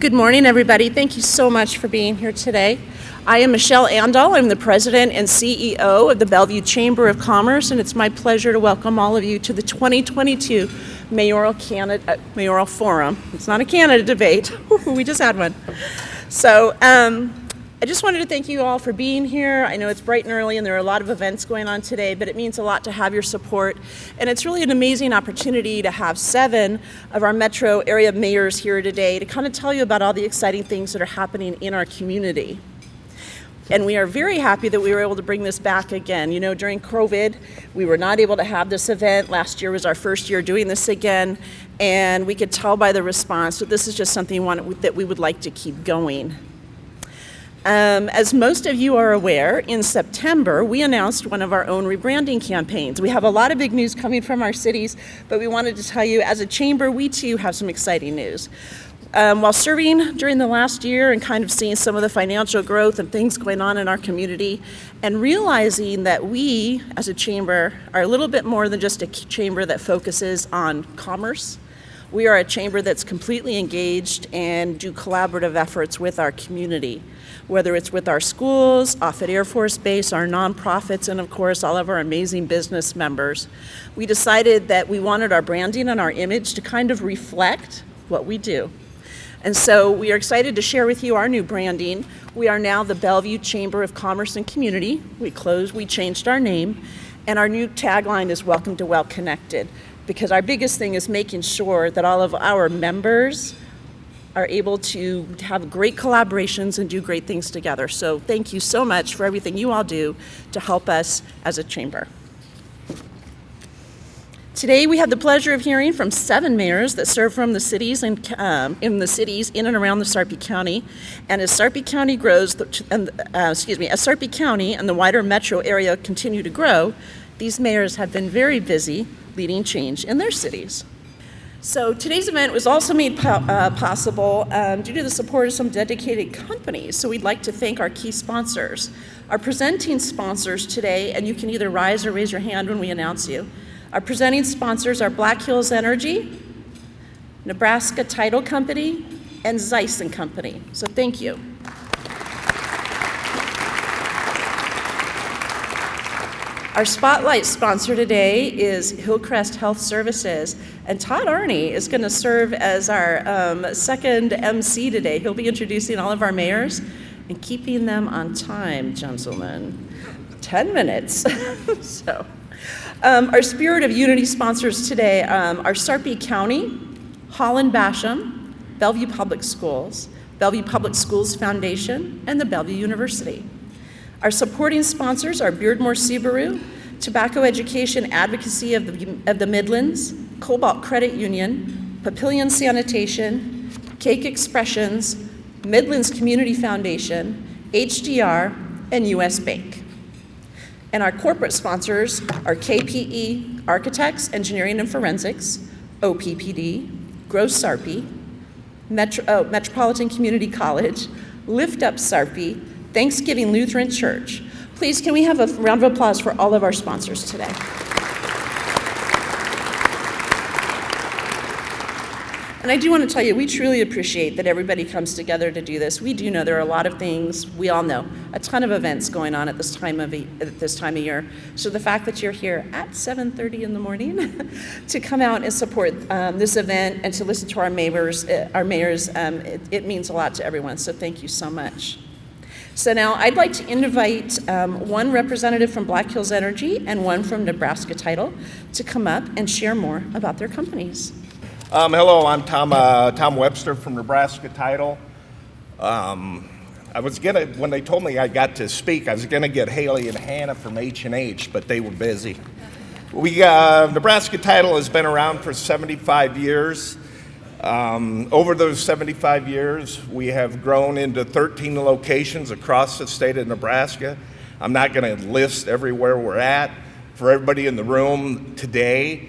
Good morning, everybody. Thank you so much for being here today. I am Michelle Andal. I'm the president and CEO of the Bellevue Chamber of Commerce, and it's my pleasure to welcome all of you to the 2022 Mayoral Forum. It's not a Canada debate. We just had one. So I just wanted to thank you all for being here. I know it's bright and early and there are a lot of events going on today, but it means a lot to have your support. And it's really an amazing opportunity to have 7 of our metro area mayors here today to kind of tell you about all the exciting things that are happening in our community. And we are very happy that we were able to bring this back again. You know, during COVID, we were not able to have this event. Last year was our first year doing this again, and we could tell by the response that this is just something that we would like to keep going. As most of you are aware, in September, we announced one of our own rebranding campaigns. We have a lot of big news coming from our cities, but we wanted to tell you, as a chamber, we too have some exciting news. While serving during the last year and kind of seeing some of the financial growth and things going on in our community, and realizing that we, as a chamber, are a little bit more than just a chamber that focuses on commerce. We are a chamber that's completely engaged and do collaborative efforts with our community, whether it's with our schools, Offutt Air Force Base, our nonprofits, and of course all of our amazing business members. We decided that we wanted our branding and our image to kind of reflect what we do. And so we are excited to share with you our new branding. We are now the Bellevue Chamber of Commerce and Community. We changed our name, and our new tagline is Welcome to Well Connected, because our biggest thing is making sure that all of our members are able to have great collaborations and do great things together. So thank you so much for everything you all do to help us as a chamber. Today we have the pleasure of hearing from 7 mayors that serve from the cities and in the cities in and around the Sarpy County. And as Sarpy County grows, as Sarpy County and the wider metro area continue to grow, these mayors have been very busy leading change in their cities. So today's event was also made possible due to the support of some dedicated companies. So we'd like to thank our key sponsors. Our presenting sponsors today, and you can either rise or raise your hand when we announce you. Our presenting sponsors are Black Hills Energy, Nebraska Title Company, and Zeiss & Company. So thank you. Our spotlight sponsor today is Hillcrest Health Services, and Todd Arney is going to serve as our second MC today. He'll be introducing all of our mayors and keeping them on time, gentlemen. 10 minutes. Our Spirit of Unity sponsors today are Sarpy County, Holland Basham, Bellevue Public Schools Foundation, and the Bellevue University. Our supporting sponsors are Beardmore Subaru, Tobacco Education Advocacy of the Midlands, Cobalt Credit Union, Papillion Sanitation, Cake Expressions, Midlands Community Foundation, HDR, and US Bank. And our corporate sponsors are KPE Architects, Engineering and Forensics, OPPD, Gross Sarpy, Metropolitan Community College, Lift Up Sarpy, Thanksgiving Lutheran Church. Please, can we have a round of applause for all of our sponsors today? And I do want to tell you, we truly appreciate that everybody comes together to do this. We do know there are a lot of things, we all know, a ton of events going on at this time of year. So the fact that you're here at 7:30 in the morning to come out and support this event and to listen to our mayors, it means a lot to everyone. So thank you so much. So now I'd like to invite one representative from Black Hills Energy and one from Nebraska Title to come up and share more about their companies. Hello, I'm Tom Webster from Nebraska Title. When they told me I got to speak, I was gonna get Haley and Hannah from H&H, but they were busy. Nebraska Title has been around for 75 years. Over those 75 years, we have grown into 13 locations across the state of Nebraska. I'm not gonna list everywhere we're at. For everybody in the room today,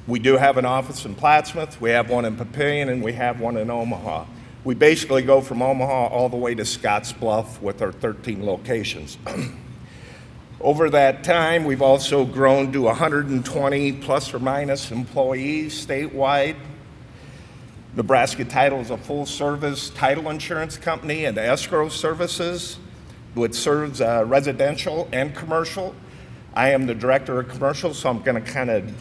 we do have an office in Plattsmouth, we have one in Papillion, and we have one in Omaha. We basically go from Omaha all the way to Scottsbluff with our 13 locations. Over that time, we've also grown to 120 plus or minus employees statewide. Nebraska Title is a full-service title insurance company and escrow services, which serves residential and commercial. I am the director of commercial, so I'm going to kind of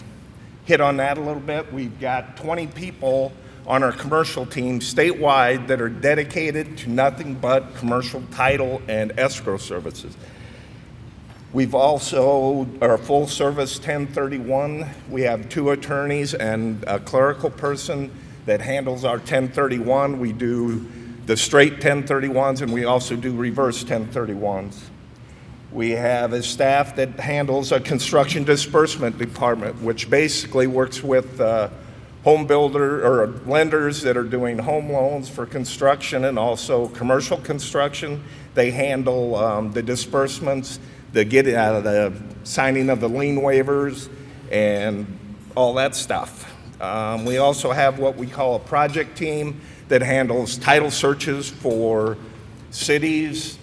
hit on that a little bit. We've got 20 people on our commercial team statewide that are dedicated to nothing but commercial title and escrow services. We've also, our full service 1031, we have 2 attorneys and a clerical person that handles our 1031. We do the straight 1031s and we also do reverse 1031s. We have a staff that handles a construction disbursement department, which basically works with home builder or lenders that are doing home loans for construction and also commercial construction. They handle the disbursements, the signing of the lien waivers, and all that stuff. We also have what we call a project team that handles title searches for cities,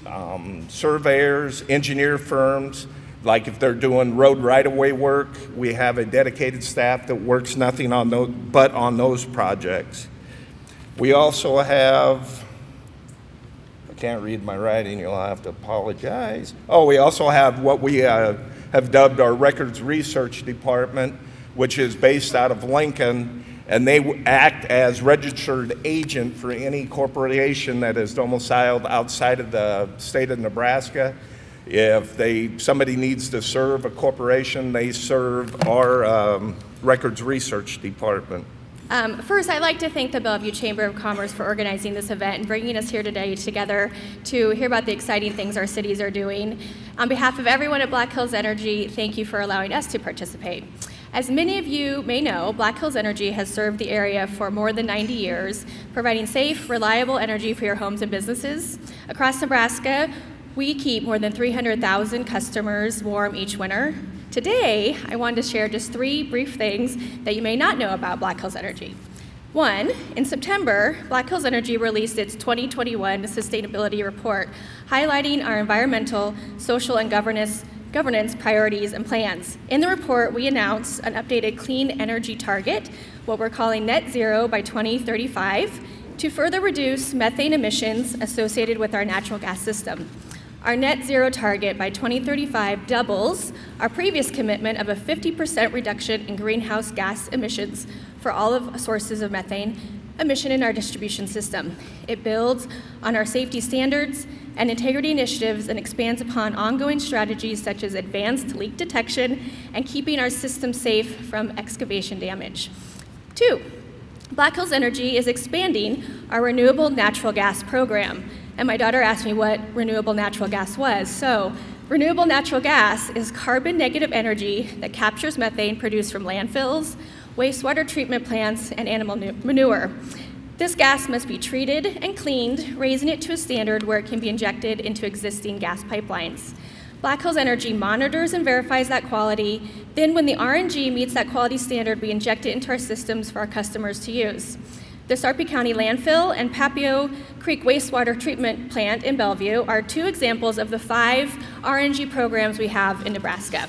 surveyors, engineer firms. Like if they're doing road right-of-way work, we have a dedicated staff that works nothing on those, but on those projects. We also have, I can't read my writing, you'll have to apologize. Oh, we also have what we have dubbed our records research department, which is based out of Lincoln, and they act as registered agent for any corporation that is domiciled outside of the state of Nebraska. If somebody needs to serve a corporation, they serve our records research department. First, I'd like to thank the Bellevue Chamber of Commerce for organizing this event and bringing us here today together to hear about the exciting things our cities are doing. On behalf of everyone at Black Hills Energy, thank you for allowing us to participate. As many of you may know, Black Hills Energy has served the area for more than 90 years, providing safe, reliable energy for your homes and businesses. Across Nebraska, we keep more than 300,000 customers warm each winter. Today, I wanted to share just 3 brief things that you may not know about Black Hills Energy. 1, in September, Black Hills Energy released its 2021 Sustainability Report, highlighting our environmental, social, and governance priorities and plans. In the report, we announced an updated clean energy target, what we're calling net zero by 2035, to further reduce methane emissions associated with our natural gas system. Our net zero target by 2035 doubles our previous commitment of a 50% reduction in greenhouse gas emissions for all of sources of methane emission in our distribution system. It builds on our safety standards and integrity initiatives and expands upon ongoing strategies such as advanced leak detection and keeping our system safe from excavation damage. 2, Black Hills Energy is expanding our renewable natural gas program. And my daughter asked me what renewable natural gas was. So, renewable natural gas is carbon negative energy that captures methane produced from landfills, wastewater treatment plants, and animal manure. This gas must be treated and cleaned, raising it to a standard where it can be injected into existing gas pipelines. Black Hills Energy monitors and verifies that quality. Then when the RNG meets that quality standard, we inject it into our systems for our customers to use. The Sarpy County landfill and Papio Creek wastewater treatment plant in Bellevue are 2 examples of the 5 RNG programs we have in Nebraska.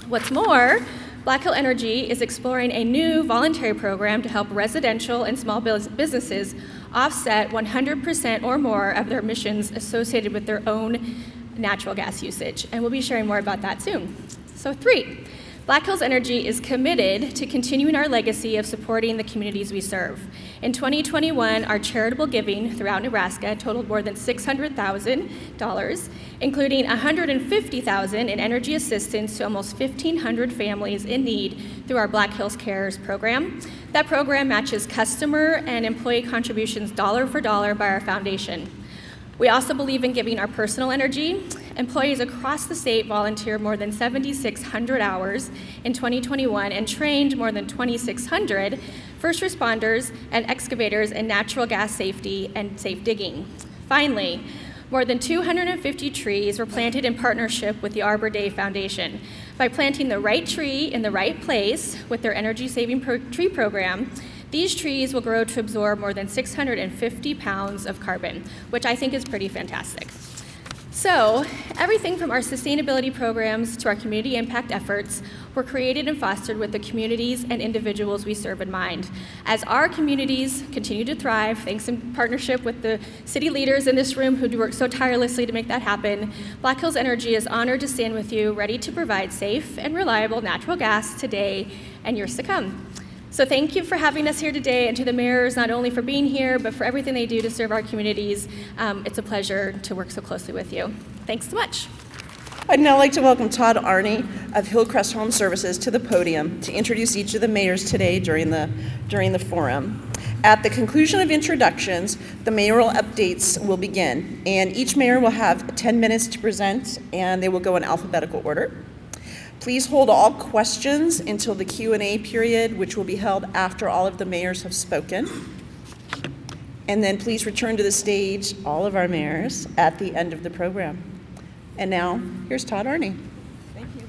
What's more, Black Hill Energy is exploring a new voluntary program to help residential and small businesses offset 100% or more of their emissions associated with their own natural gas usage. And we'll be sharing more about that soon. So 3, Black Hills Energy is committed to continuing our legacy of supporting the communities we serve. In 2021, our charitable giving throughout Nebraska totaled more than $600,000, including $150,000 in energy assistance to almost 1,500 families in need through our Black Hills Cares program. That program matches customer and employee contributions dollar for dollar by our foundation. We also believe in giving our personal energy. Employees across the state volunteered more than 7,600 hours in 2021 and trained more than 2,600 first responders and excavators in natural gas safety and safe digging. Finally, more than 250 trees were planted in partnership with the Arbor Day Foundation. By planting the right tree in the right place with their energy-saving tree program, these trees will grow to absorb more than 650 pounds of carbon, which I think is pretty fantastic. So, everything from our sustainability programs to our community impact efforts were created and fostered with the communities and individuals we serve in mind. As our communities continue to thrive, thanks in partnership with the city leaders in this room who work so tirelessly to make that happen, Black Hills Energy is honored to stand with you, ready to provide safe and reliable natural gas today and years to come. So thank you for having us here today, and to the mayors, not only for being here, but for everything they do to serve our communities. It's a pleasure to work so closely with you. Thanks so much. I'd now like to welcome Todd Arney of Hillcrest Home Services to the podium to introduce each of the mayors today during the forum. At the conclusion of introductions, the mayoral updates will begin, and each mayor will have 10 minutes to present, and they will go in alphabetical order. Please hold all questions until the Q&A period, which will be held after all of the mayors have spoken. And then please return to the stage, all of our mayors, at the end of the program. And now, here's Todd Arney. Thank you.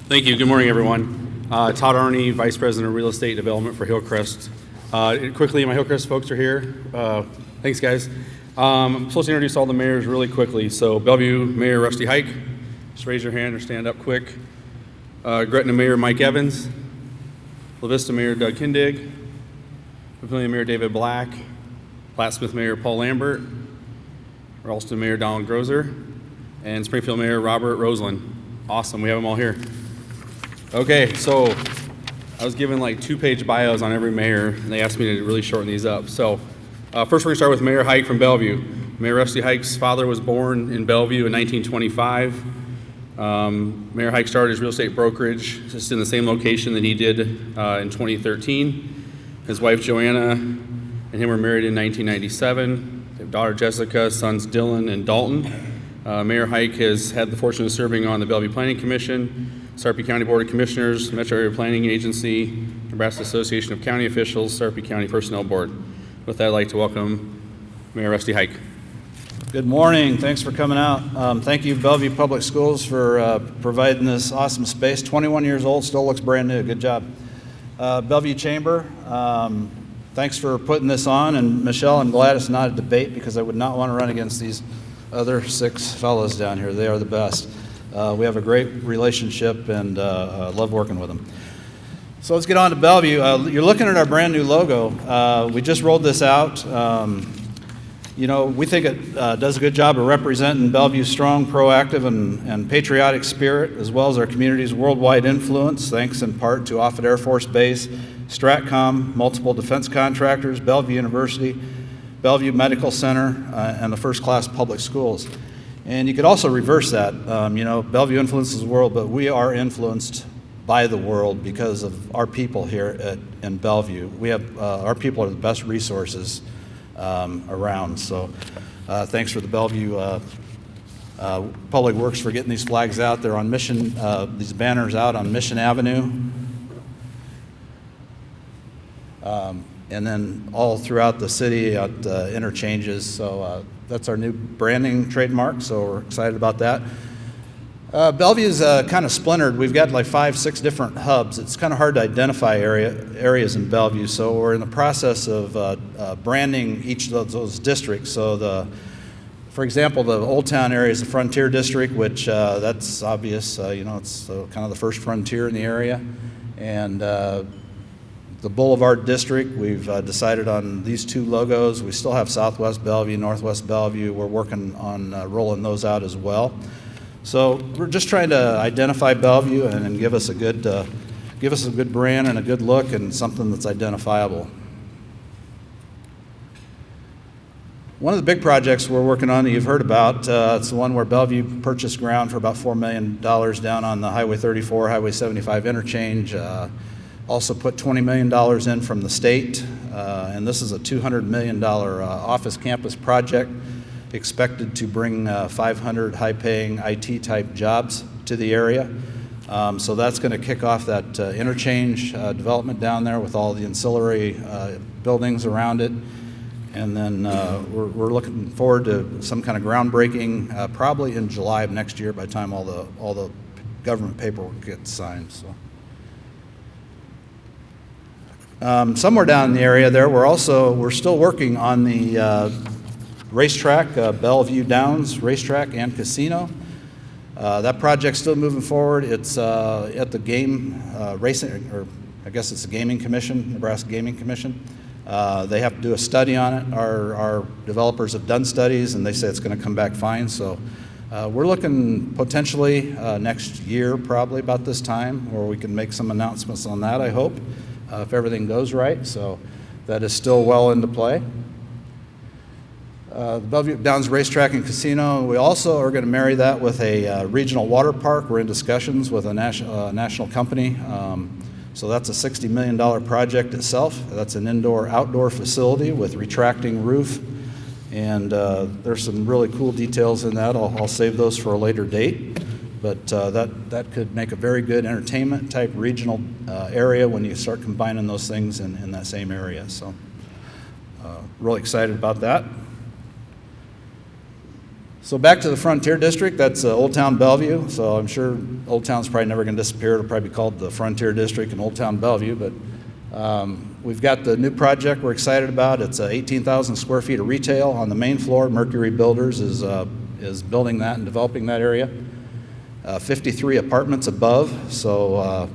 Thank you. Good morning, everyone. Todd Arney, Vice President of Real Estate Development for Hillcrest. Quickly, my Hillcrest folks are here. Thanks, guys. I'm supposed to introduce all the mayors really quickly. So Bellevue Mayor Rusty Hike, just raise your hand or stand up quick. Gretna Mayor Mike Evans, La Vista Mayor Doug Kindig, Papillion Mayor David Black, Plattsmouth Mayor Paul Lambert, Ralston Mayor Donald Grozer, and Springfield Mayor Robert Roseland. Awesome, we have them all here. Okay, so I was given like 2-page bios on every mayor, and they asked me to really shorten these up. So first we're gonna start with Mayor Hike from Bellevue. Mayor Rusty Hike's father was born in Bellevue in 1925. Mayor Hike started his real estate brokerage just in the same location that he did in 2013. His wife Joanna and him were married in 1997. They have daughter Jessica, sons Dylan and Dalton. Mayor Hike has had the fortune of serving on the Bellevue Planning Commission, Sarpy County Board of Commissioners, Metro Area Planning Agency, Nebraska Association of County Officials, Sarpy County Personnel Board. With that, I'd like to welcome Mayor Rusty Hike. Good morning. Thanks for coming out. Thank you, Bellevue Public Schools, for providing this awesome space. 21 years old, still looks brand new. Good job. Bellevue Chamber, thanks for putting this on. And Michelle, I'm glad it's not a debate because I would not want to run against these other 6 fellows down here. They are the best. We have a great relationship and love working with them. So let's get on to Bellevue. You're looking at our brand new logo. We just rolled this out. You know, we think it does a good job of representing Bellevue's strong, proactive, and patriotic spirit, as well as our community's worldwide influence, thanks in part to Offutt Air Force Base, Stratcom, multiple defense contractors, Bellevue University, Bellevue Medical Center, and the first-class public schools. And you could also reverse that. You know, Bellevue influences the world, but we are influenced by the world because of our people here in Bellevue. We have, our people are the best resources around. So thanks for the Bellevue Public Works for getting these flags out. They're on Mission, these banners out on Mission Avenue. And then all throughout the city at interchanges. So that's our new branding trademark, so we're excited about that. Bellevue's kind of splintered. We've got like 5, 6 different hubs. It's kind of hard to identify areas in Bellevue, so we're in the process of branding each of those districts. So for example, the Old Town area is the Frontier District, which that's obvious. You know, it's kind of the first frontier in the area. And the Boulevard District, we've decided on these 2 logos. We still have Southwest Bellevue, Northwest Bellevue. We're working on rolling those out as well. So we're just trying to identify Bellevue and give us a good brand and a good look and something that's identifiable. One of the big projects we're working on that you've heard about, it's the one where Bellevue purchased ground for about $4 million down on the Highway 34, Highway 75 interchange. Also put $20 million in from the state, and this is a $200 million office campus project expected to bring 500 high-paying IT-type jobs to the area. So that's going to kick off that interchange development down there with all the ancillary buildings around it. And then we're looking forward to some kind of groundbreaking probably in July of next year by the time all the government paperwork gets signed. So. Somewhere down in the area there, we're still working on the racetrack, Bellevue Downs Racetrack and Casino. That project's still moving forward. It's at the game racing, or I guess it's the Gaming Commission, Nebraska Gaming Commission. They have to do a study on it. Our developers have done studies, and they say it's going to come back fine. So we're looking potentially next year, probably about this time, where we can make some announcements on that, I hope, if everything goes right. So that is still well into play. The Bellevue Downs Racetrack and Casino, we also are going to marry that with a regional water park. We're in discussions with a national company. So that's a $60 million project itself. That's an indoor-outdoor facility with retracting roof. And there's some really cool details in that. I'll save those for a later date. But that could make a very good entertainment-type regional area when you start combining those things in that same area. So really excited about that. So back to the Frontier District, that's Old Town Bellevue. So I'm sure Old Town's probably never going to disappear. It'll probably be called the Frontier District and Old Town Bellevue. But we've got the new project we're excited about. It's 18,000 square feet of retail on the main floor. Mercury Builders is building that and developing that area. 53 apartments above. So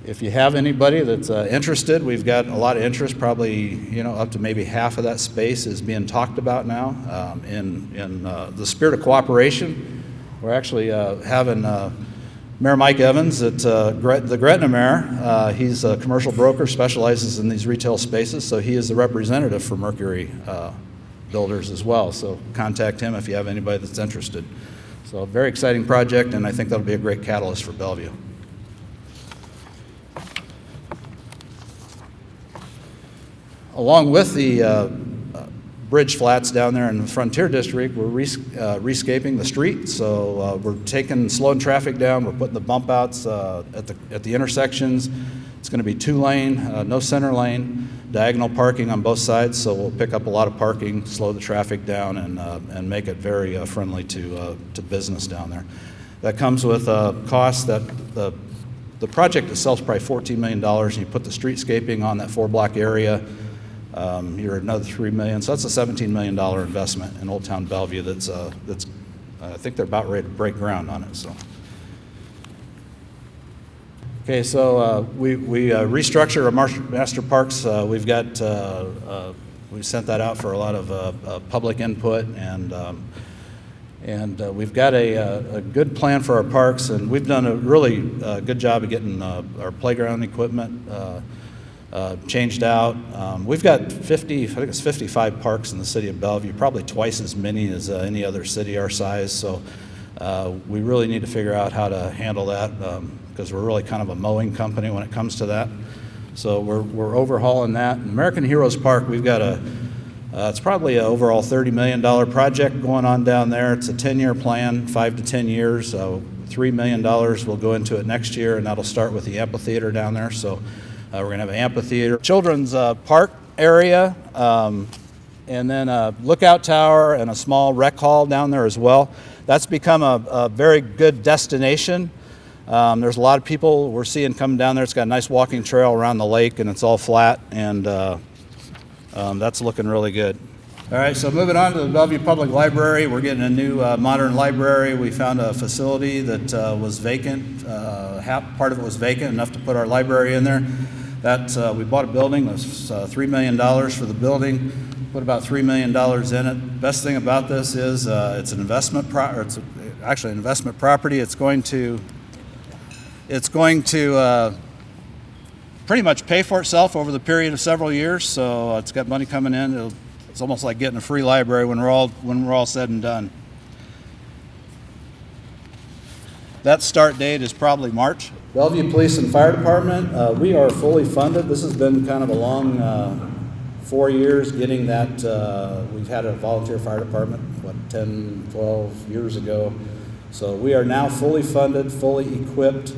if you have anybody that's interested, we've got a lot of interest. Probably up to maybe half of that space is being talked about now. In the spirit of cooperation, we're actually having Mayor Mike Evans at the Gretna Mayor. He's a commercial broker, specializes in these retail spaces, so he is the representative for Mercury Builders as well. So contact him if you have anybody that's interested. So a very exciting project, and I think that'll be a great catalyst for Bellevue. Along with the bridge flats down there in the Frontier District, we're rescaping the street. So we're slowing traffic down. We're putting the bump outs at the intersections. It's going to be 2-lane, no center lane, diagonal parking on both sides. So we'll pick up a lot of parking, slow the traffic down, and make it very friendly to business down there. That comes with costs that the project itself is probably $14 million. And you put the streetscaping on that 4-block area. You're another $3 million, so that's a $17 million investment in Old Town Bellevue. That's I think they're about ready to break ground on it. So, okay, so we restructured our master parks. We've got we sent that out for a lot of public input, and we've got a good plan for our parks, and we've done a really good job of getting our playground equipment changed out. We've got 55 parks in the city of Bellevue, probably twice as many as any other city our size. So we really need to figure out how to handle that because we're really kind of a mowing company when it comes to that. So we're overhauling that. In American Heroes Park, we've got it's probably an overall $30 million project going on down there. It's a 10-year plan, 5 to 10 years. So $3 million will go into it next year, and that'll start with the amphitheater down there. So we're going to have an amphitheater, children's park area, and then a lookout tower and a small rec hall down there as well. That's become a very good destination. There's a lot of people we're seeing coming down there. It's got a nice walking trail around the lake, and it's all flat, and that's looking really good. All right, so moving on to the Bellevue Public Library. We're getting a new modern library. We found a facility that was vacant. Half part of it was vacant, enough to put our library in there. We bought a building. It was $3 million for the building. Put about $3 million in it. Best thing about this is it's an investment actually an investment property. It's going to pretty much pay for itself over the period of several years. So it's got money coming in. It's almost like getting a free library when we're all said and done. That start date is probably March. Bellevue Police and Fire Department, we are fully funded. This has been kind of a long 4 years getting that. We've had a volunteer fire department, 10, 12 years ago. So we are now fully funded, fully equipped.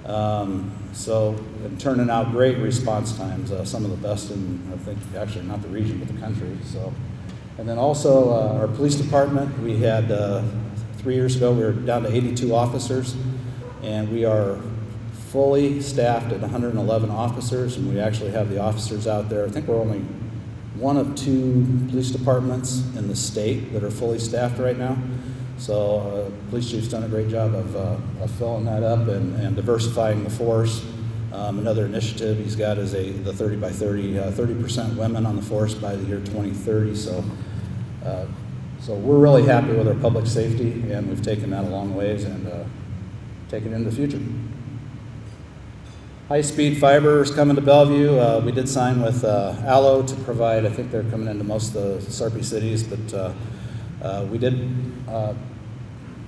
And turning out great response times, some of the best in, I think, actually not the region, but the country. So, and then also our police department, we had 3 years ago, we were down to 82 officers, and we are fully staffed at 111 officers, and we actually have the officers out there. I think we're only one of 2 police departments in the state that are fully staffed right now. So police chief's done a great job of filling that up and diversifying the force. Another initiative he's got is the 30 by 30, 30% women on the force by the year 2030. So we're really happy with our public safety, and we've taken that a long ways and taken it into the future. High-speed fiber is coming to Bellevue. We did sign with Allo to provide, I think they're coming into most of the Sarpy cities, but we did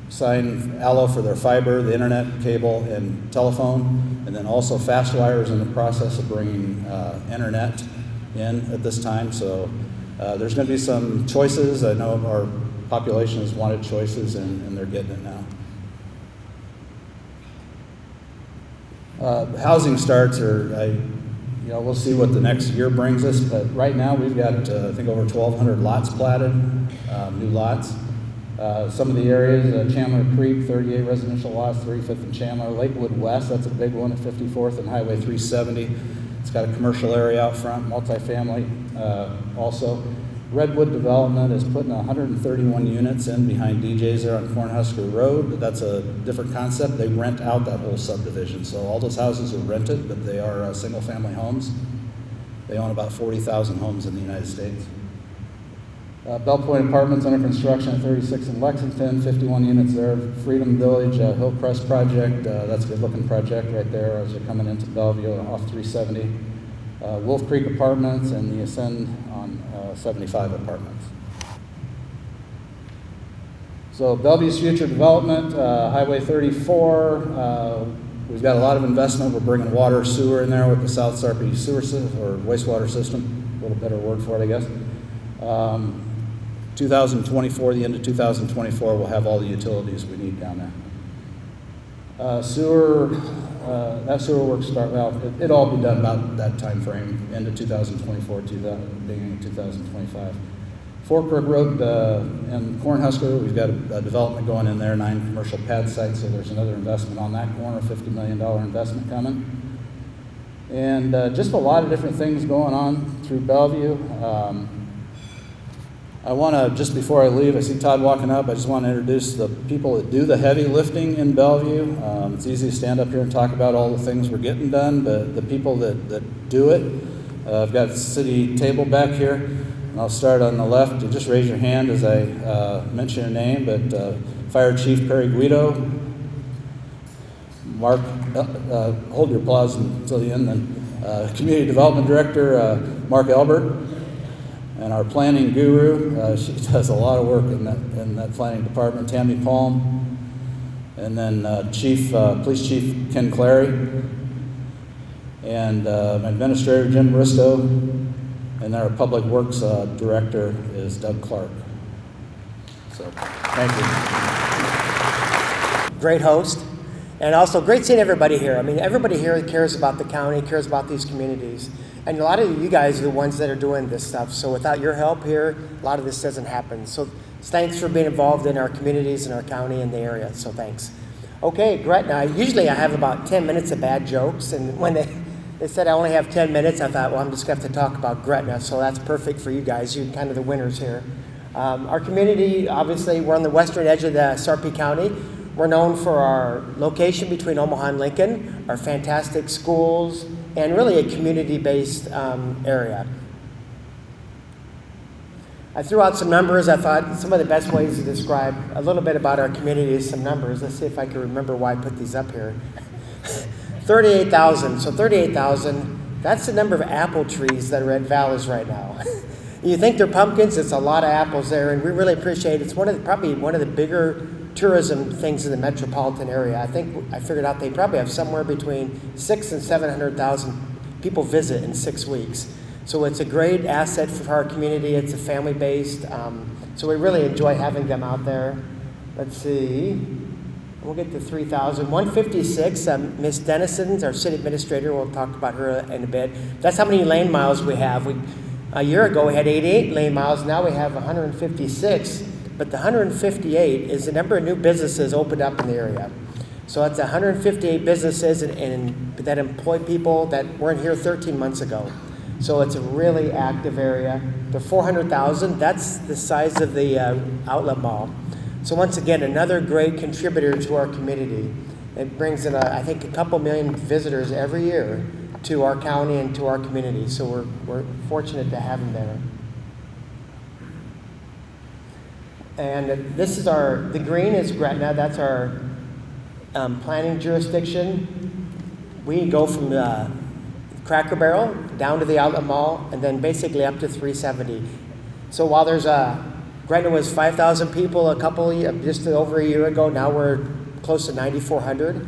sign Allo for their fiber, the internet, cable, and telephone, and then also FastWire is in the process of bringing internet in at this time. So there's going to be some choices. I know our population has wanted choices, and they're getting it now. Housing starts we'll see what the next year brings us, but right now we've got, I think, over 1,200 lots platted, new lots. Some of the areas, Chandler Creek, 38 residential lots, 35th and Chandler. Lakewood West, that's a big one at 54th and Highway 370. It's got a commercial area out front, multifamily also. Redwood Development is putting 131 units in behind DJ's there on Cornhusker Road. That's a different concept. They rent out that whole subdivision. So all those houses are rented, but they are single-family homes. They own about 40,000 homes in the United States. Bell Point Apartments under construction at 36 in Lexington, 51 units there. Freedom Village, Hillcrest project, that's a good-looking project right there as you're coming into Bellevue off 370. Wolf Creek Apartments and the Ascend on 75 apartments. So Bellevue's future development, Highway 34, we've got a lot of investment. We're bringing water, sewer in there with the South Sarpy sewer system, or wastewater system, a little better word for it, I guess. 2024, the end of 2024, we'll have all the utilities we need down there. Sewer, that sewer work it'll all be done about that time frame, end of 2024, beginning of 2025. Fork Brook Road and Cornhusker, we've got a development going in there, 9 commercial pad sites, so there's another investment on that corner, $50 million investment coming. And just a lot of different things going on through Bellevue. I want to, just before I leave, I see Todd walking up, I just want to introduce the people that do the heavy lifting in Bellevue. It's easy to stand up here and talk about all the things we're getting done, but the people that do it, I've got the city table back here, and I'll start on the left. You just raise your hand as I mention your name, but Fire Chief Perry Guido, Mark, hold your applause until the end, then Community Development Director Mark Albert, and our planning guru, she does a lot of work in that planning department, Tammy Palm, and then Police Chief Ken Clary, and my administrator Jim Bristow, and then our Public Works Director is Doug Clark. So, thank you. Great host, and also great seeing everybody here. I mean, everybody here cares about the county, cares about these communities. And a lot of you guys are the ones that are doing this stuff. So without your help here, a lot of this doesn't happen. So thanks for being involved in our communities and our county and the area. So thanks. Okay, Gretna, usually I have about 10 minutes of bad jokes. And when they said I only have 10 minutes, I thought, well, I'm just going to have to talk about Gretna. So that's perfect for you guys. You're kind of the winners here. Our community, obviously, we're on the western edge of the Sarpy County. We're known for our location between Omaha and Lincoln, our fantastic schools, and really a community-based area. I threw out some numbers. I thought some of the best ways to describe a little bit about our community is some numbers. Let's see if I can remember why I put these up here. 38,000. So 38,000, that's the number of apple trees that are at Valleys right now. You think they're pumpkins, it's a lot of apples there, and we really appreciate it. It's probably one of the bigger tourism things in the metropolitan area. I think I figured out they probably have somewhere between 600,000 and 700,000 people visit in 6 weeks. So it's a great asset for our community. It's a family-based, so we really enjoy having them out there. Let's see, we'll get to 3,000. 156, Miss Dennison's our city administrator. We'll talk about her in a bit. That's how many lane miles we have. A year ago we had 88 lane miles. Now we have 156. But the 158 is the number of new businesses opened up in the area. So that's 158 businesses and that employ people that weren't here 13 months ago. So it's a really active area. The 400,000, that's the size of the outlet mall. So once again, another great contributor to our community. It brings in, I think, a couple million visitors every year to our county and to our community. So we're fortunate to have them there. And this is the green is Gretna. That's our planning jurisdiction. We go from Cracker Barrel down to the outlet mall and then basically up to 370. So while there's Gretna was 5,000 people just over a year ago, now we're close to 9,400.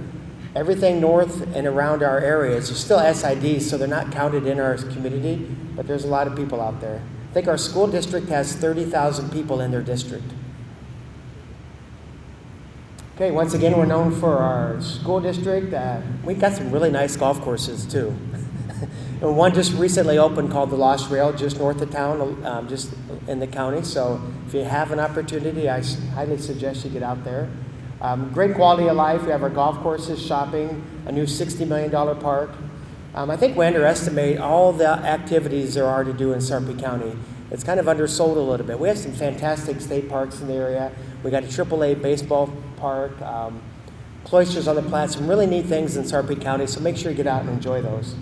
Everything north and around our areas are still SIDs, so they're not counted in our community, but there's a lot of people out there. I think our school district has 30,000 people in their district. Okay, once again, we're known for our school district. We've got some really nice golf courses too. And one just recently opened called the Lost Rail, just north of town, just in the county. So if you have an opportunity, I highly suggest you get out there. Great quality of life. We have our golf courses, shopping, a new $60 million park. I think we underestimate all the activities there are to do in Sarpy County. It's kind of undersold a little bit. We have some fantastic state parks in the area. We got a AAA baseball park, cloisters on the Platte, some really neat things in Sarpy County, so make sure you get out and enjoy those.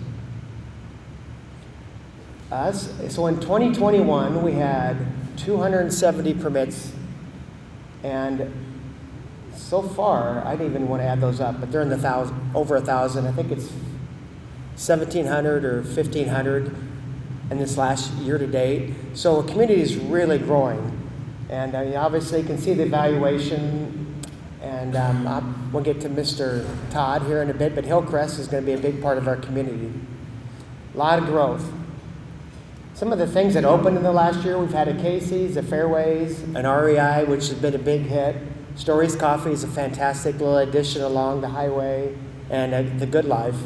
So in 2021, we had 270 permits, and so far, I didn't even want to add those up, but they're in the over 1,000. I think it's 1,700 or 1,500 in this last year to date. So the community is really growing. And you obviously can see the evaluation. And we'll get to Mr. Todd here in a bit, but Hillcrest is going to be a big part of our community. A lot of growth. Some of the things that opened in the last year, we've had a Casey's, a Fairways, an REI, which has been a big hit. Stories Coffee is a fantastic little addition along the highway, and the Good Life.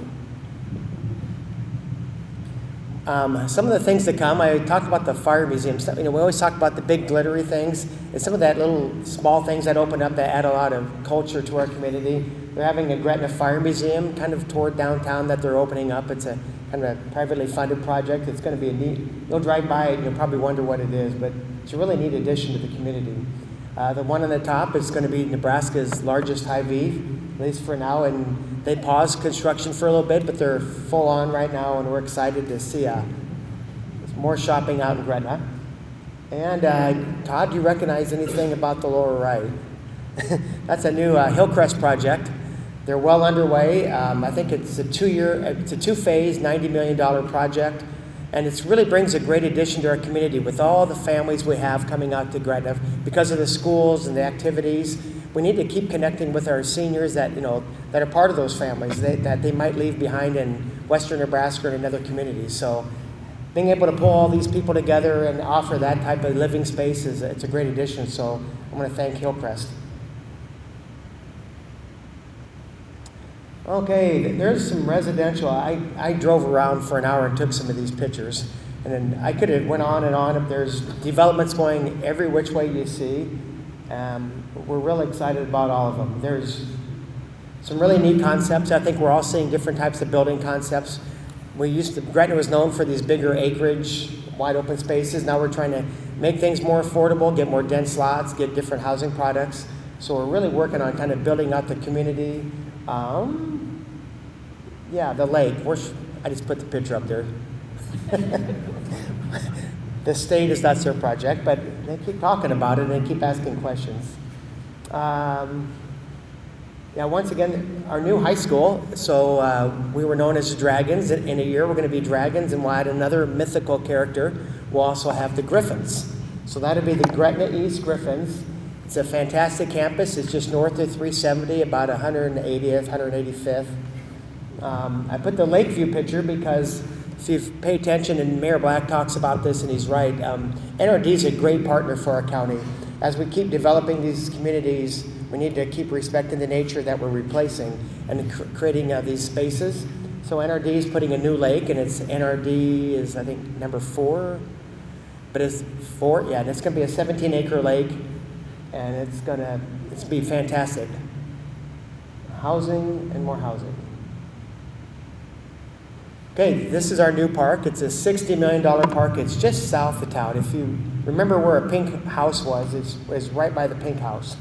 Some of the things that come, I talked about the fire museum. We always talk about the big glittery things, and some of that little small things that open up that add a lot of culture to our community. They're having a Gretna Fire Museum kind of toward downtown that they're opening up. It's a kind of a privately funded project. It's going to be a neat, you'll drive by it and you'll probably wonder what it is, but it's a really neat addition to the community. The one on the top is going to be Nebraska's largest Hy-Vee, at least for now, and they paused construction for a little bit, but they're full on right now, and we're excited to see more shopping out in Gretna. And Todd, do you recognize anything about the lower right? That's a new Hillcrest project. They're well underway. I think it's a two-phase, $90 million project. And it really brings a great addition to our community with all the families we have coming out to Gretna because of the schools and the activities. We need to keep connecting with our seniors that are part of those families that they might leave behind in western Nebraska or in another communities. So being able to pull all these people together and offer that type of living space it's a great addition. So I want to thank Hillcrest. Okay, there's some residential. I drove around for an hour and took some of these pictures. And then I could have went on and on. There's developments going every which way you see. We're really excited about all of them. There's some really neat concepts. I think we're all seeing different types of building concepts. Gretna was known for these bigger acreage, wide open spaces. Now we're trying to make things more affordable, get more dense lots, get different housing products. So we're really working on kind of building out the community. The lake. I just put the picture up there. The state is that's their project, but they keep talking about it and they keep asking questions. Once again, our new high school. So we were known as Dragons. In a year, we're going to be Dragons, and we'll add another mythical character. We'll also have the Griffins. So that'll be the Gretna East Griffins. It's a fantastic campus. It's just north of 370, about 180th, 185th. I put the Lakeview picture because if you pay attention, and Mayor Black talks about this, and he's right, NRD is a great partner for our county. As we keep developing these communities, we need to keep respecting the nature that we're replacing and creating these spaces. So NRD is putting a new lake, and NRD is, I think, number 4. But it's 4, and it's going to be a 17-acre lake. And it's gonna be fantastic. Housing and more housing. Okay, this is our new park. It's a $60 million park. It's just south of town. If you remember where a pink house was, it's right by the pink house.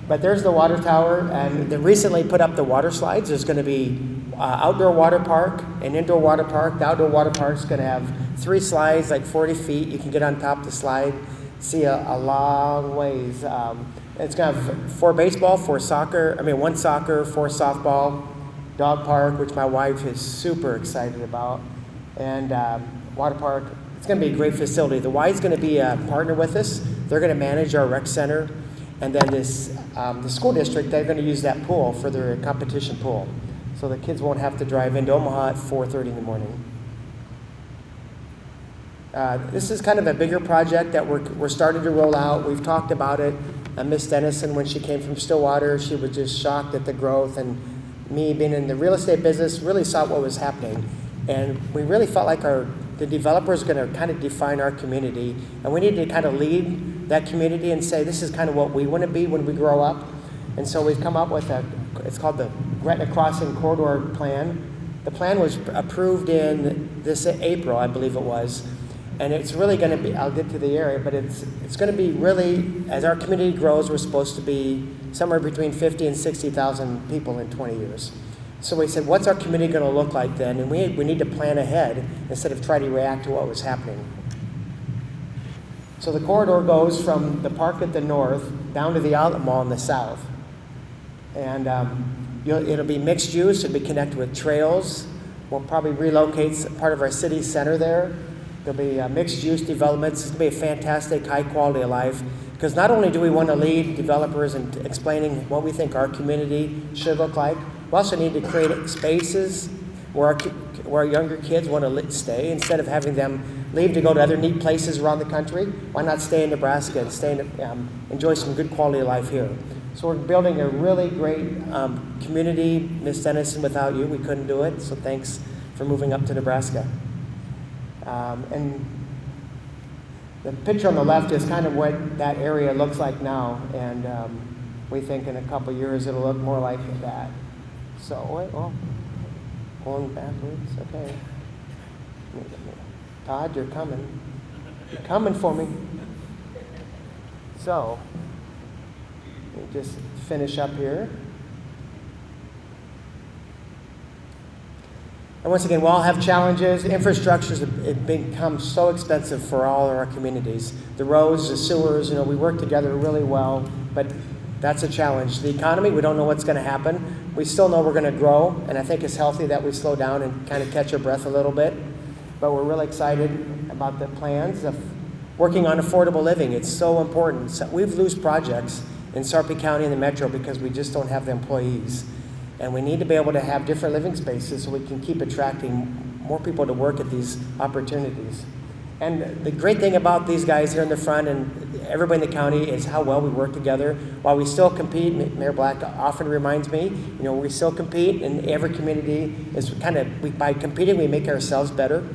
But there's the water tower, and they recently put up the water slides. There's going to be outdoor water park and indoor water park. The outdoor water park is going to have 3 slides, like 40 feet. You can get on top of the slide, see a long ways. It's going to have 4 baseball, 1 soccer, 4 softball, dog park, which my wife is super excited about, and water park. It's going to be a great facility. The Y is going to be a partner with us. They're going to manage our rec center, and then the school district, they're going to use that pool for their competition pool. So the kids won't have to drive into Omaha at 4:30 in the morning. This is kind of a bigger project that we're starting to roll out. We've talked about it. Miss Dennison, when she came from Stillwater, she was just shocked at the growth, and me being in the real estate business really saw what was happening. And we really felt like the developer is going to kind of define our community, and we need to kind of lead that community and say this is kind of what we want to be when we grow up. And so we've come up with it's called the Gretna Crossing Corridor Plan. The plan was approved in this April, I believe it was, and it's really going to be, I'll get to the area, but it's going to be really, as our community grows, we're supposed to be somewhere between 50 and 60,000 people in 20 years. So we said, what's our community going to look like then? And we need to plan ahead instead of trying to react to what was happening. So the corridor goes from the park at the north down to the outlet mall in the south. And it'll be mixed use. It'll be connected with trails. We'll probably relocate part of our city center there. There'll be mixed use developments. It's going to be a fantastic, high quality of life. Because not only do we want to lead developers in explaining what we think our community should look like, we also need to create spaces where our younger kids want to stay. Instead of having them leave to go to other neat places around the country, why not stay in Nebraska and enjoy some good quality of life here? So we're building a really great community. Miss Dennison, without you, we couldn't do it. So thanks for moving up to Nebraska. And the picture on the left is kind of what that area looks like now. And we think in a couple years it'll look more like that. So, going backwards, okay. Todd, you're coming. You're coming for me. So, let me just finish up here. And once again, we all have challenges. Infrastructure's become so expensive for all of our communities. The roads, the sewers, we work together really well, but that's a challenge. The economy, we don't know what's going to happen. We still know we're going to grow, and I think it's healthy that we slow down and kind of catch our breath a little bit. But we're really excited about the plans of working on affordable living. It's so important. So we've lost projects in Sarpy County and the Metro because we just don't have the employees. And we need to be able to have different living spaces so we can keep attracting more people to work at these opportunities. And the great thing about these guys here in the front and everybody in the county is how well we work together. While we still compete, Mayor Black often reminds me, we still compete, and every community is by competing, we make ourselves better.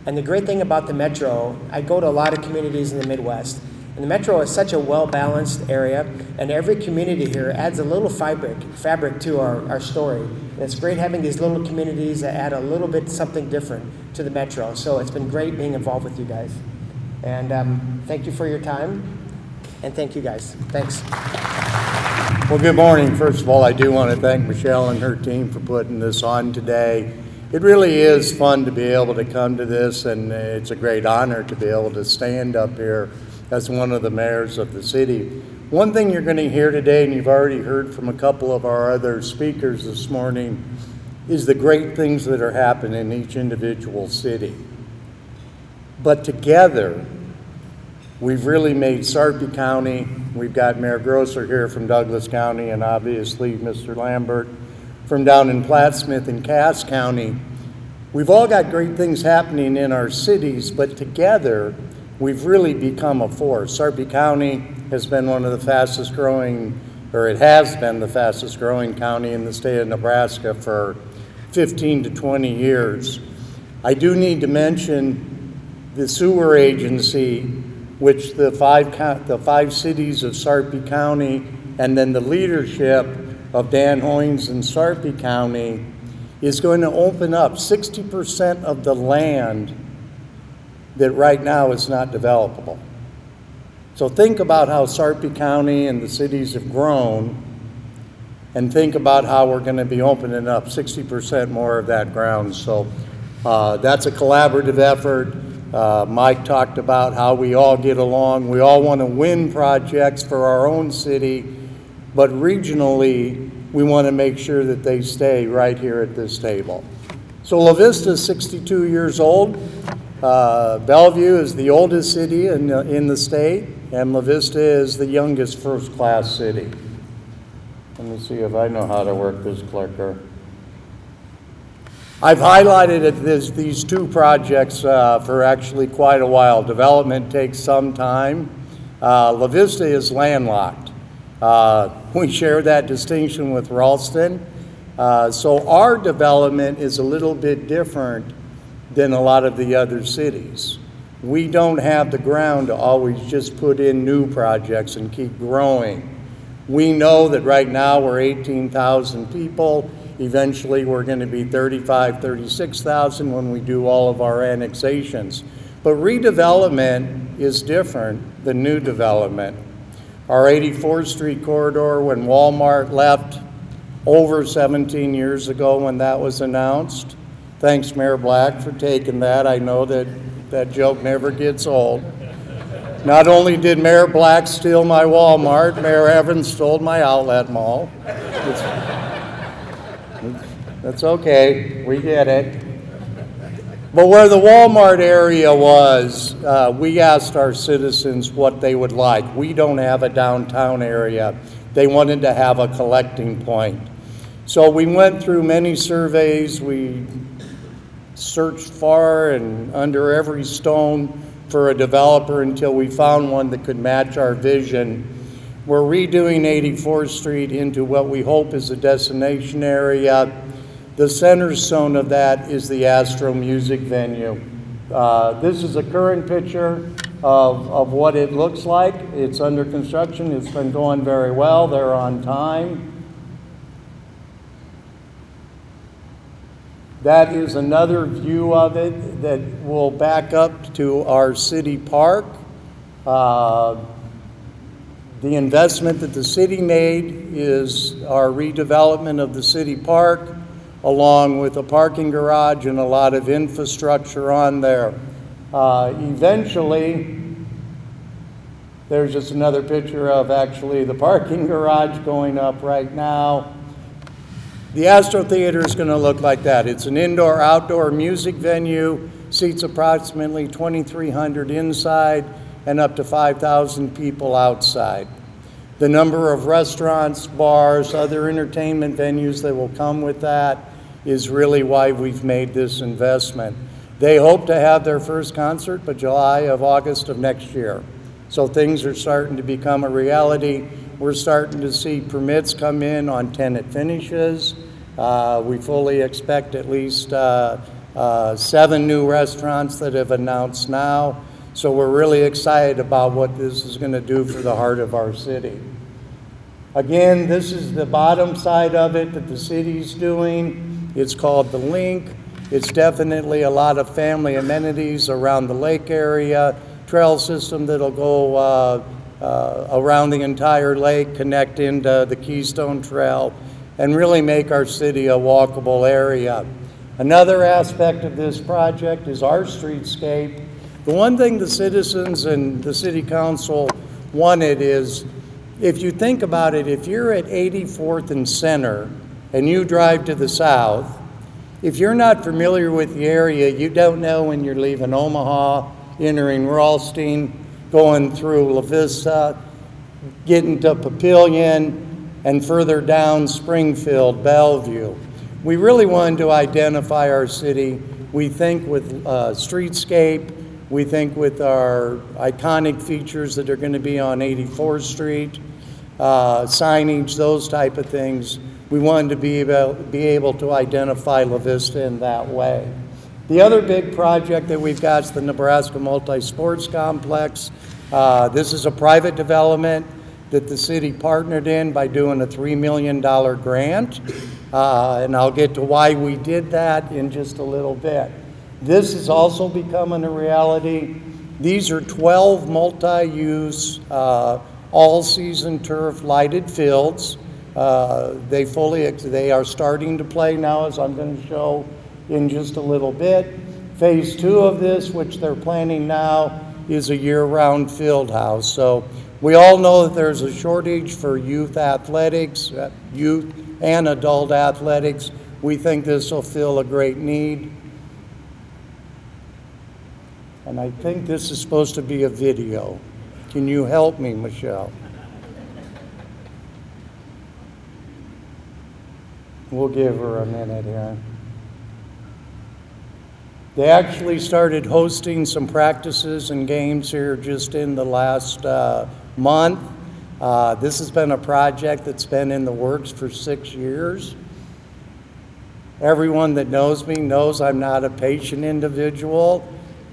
And the great thing about the Metro, I go to a lot of communities in the Midwest, and the Metro is such a well-balanced area, and every community here adds a little fabric to our story. And it's great having these little communities that add a little bit something different to the Metro. So it's been great being involved with you guys. And thank you for your time, and thank you guys. Thanks. Well, good morning. First of all, I do want to thank Michelle and her team for putting this on today. It really is fun to be able to come to this, and it's a great honor to be able to stand up here as one of the mayors of the city. One thing you're going to hear today, and you've already heard from a couple of our other speakers this morning, is the great things that are happening in each individual city. But together, we've really made Sarpy County, we've got Mayor Grosser here from Douglas County, and obviously Mr. Lambert from down in Plattsmouth and Cass County. We've all got great things happening in our cities, but together, we've really become a force. Sarpy County has been one of the fastest growing, or it has been the fastest growing county in the state of Nebraska for 15 to 20 years. I do need to mention the sewer agency, which the five cities of Sarpy County and then the leadership of Dan Hoynes in Sarpy County is going to open up 60% of the land that right now is not developable. So think about how Sarpy County and the cities have grown, and think about how we're going to be opening up 60% more of that ground. So that's a collaborative effort. Mike talked about how we all get along. We all want to win projects for our own city, but regionally, we want to make sure that they stay right here at this table. So La Vista is 62 years old. Bellevue is the oldest city in the state, and La Vista is the youngest first-class city. Let me see if I know how to work this clicker. I've highlighted these two projects for actually quite a while. Development takes some time. La Vista is landlocked. We share that distinction with Ralston. So our development is a little bit different than a lot of the other cities. We don't have the ground to always just put in new projects and keep growing. We know that right now we're 18,000 people. Eventually we're going to be 35, 36,000 when we do all of our annexations. But redevelopment is different than new development. Our 84th Street corridor, when Walmart left over 17 years ago when that was announced, thanks Mayor Black for taking that. I know that joke never gets old. Not only did Mayor Black steal my Walmart, Mayor Evans stole my outlet mall. That's okay, we get it. But where the Walmart area was, we asked our citizens what they would like. We don't have a downtown area. They wanted to have a collecting point. So we went through many surveys. We searched far and under every stone for a developer until we found one that could match our vision. We're redoing 84th Street into what we hope is a destination area. The center zone of that is the Astro Music venue. This is a current picture of what it looks like. It's under construction. It's been going very well. They're on time. That is another view of it that will back up to our city park. The investment that the city made is our redevelopment of the city park, along with a parking garage and a lot of infrastructure on there. Eventually, there's just another picture of actually the parking garage going up right now. The Astro Theater is going to look like that. It's an indoor-outdoor music venue, seats approximately 2,300 inside and up to 5,000 people outside. The number of restaurants, bars, other entertainment venues that will come with that is really why we've made this investment. They hope to have their first concert by August of next year. So things are starting to become a reality. We're starting to see permits come in on tenant finishes. We fully expect at least 7 new restaurants that have announced now. So we're really excited about what this is going to do for the heart of our city. Again, this is the bottom side of it that the city's doing. It's called the Link. It's definitely a lot of family amenities around the lake area, trail system that'll go around the entire lake, connect into the Keystone Trail, and really make our city a walkable area. Another aspect of this project is our streetscape. The one thing the citizens and the city council wanted is, if you think about it, if you're at 84th and Center and you drive to the south, if you're not familiar with the area, you don't know when you're leaving Omaha, entering Ralston, going through La Vista, getting to Papillion, and further down Springfield, Bellevue. We really wanted to identify our city. We think with streetscape, we think with our iconic features that are going to be on 84th Street, signage, those type of things. We wanted to be able to identify La Vista in that way. The other big project that we've got is the Nebraska Multi-Sports Complex. This is a private development. that the city partnered in by doing a $3 million grant. And I'll get to why we did that in just a little bit. This is also becoming a reality. These are 12 multi-use, all-season turf lighted fields. They are starting to play now, as I'm going to show in just a little bit. Phase 2 of this, which they're planning now, is a year-round field house. So we all know that there's a shortage for youth athletics, youth and adult athletics. We think this will fill a great need. And I think this is supposed to be a video. Can you help me, Michelle? We'll give her a minute here. They actually started hosting some practices and games here just in the last month. This has been a project that's been in the works for 6 years. Everyone that knows me knows I'm not a patient individual,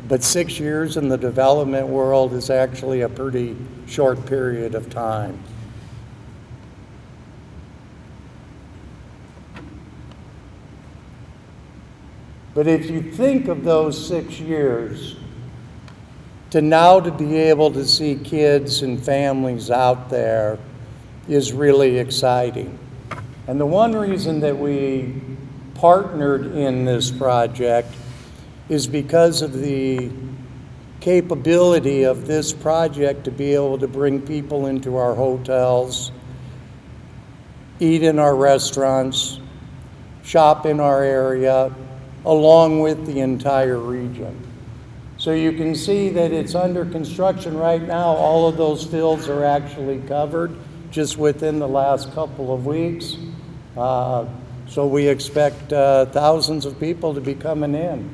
but 6 years in the development world is actually a pretty short period of time. But if you think of those 6 years, to now to be able to see kids and families out there is really exciting. And the one reason that we partnered in this project is because of the capability of this project to be able to bring people into our hotels, eat in our restaurants, shop in our area, along with the entire region. So you can see that it's under construction right now. All of those fields are actually covered just within the last couple of weeks. So we expect thousands of people to be coming in.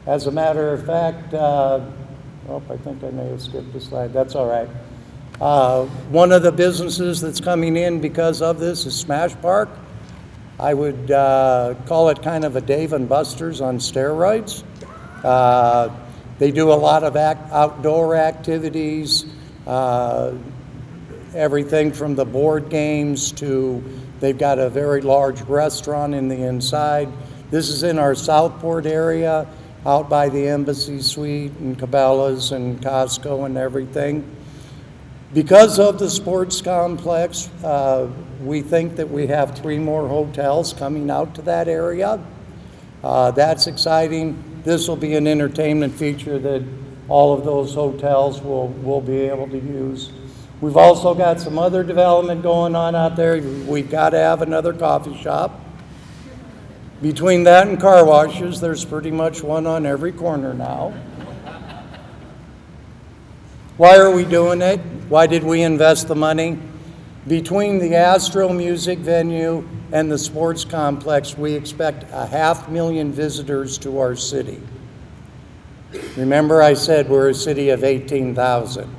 As a matter of fact, I think I may have skipped a slide. That's all right. One of the businesses that's coming in because of this is Smash Park. I would call it kind of a Dave & Buster's on steroids. They do a lot of outdoor activities, everything from the board games to they've got a very large restaurant in the inside. This is in our Southport area, out by the Embassy Suite and Cabela's and Costco and everything. Because of the sports complex, we think that we have 3 more hotels coming out to that area. That's exciting. This will be an entertainment feature that all of those hotels will be able to use. We've also got some other development going on out there. We've got to have another coffee shop. Between that and car washes, there's pretty much one on every corner now. Why are we doing it? Why did we invest the money? Between the Astro Music venue and the sports complex, we expect 500,000 visitors to our city. Remember I said we're a city of 18,000.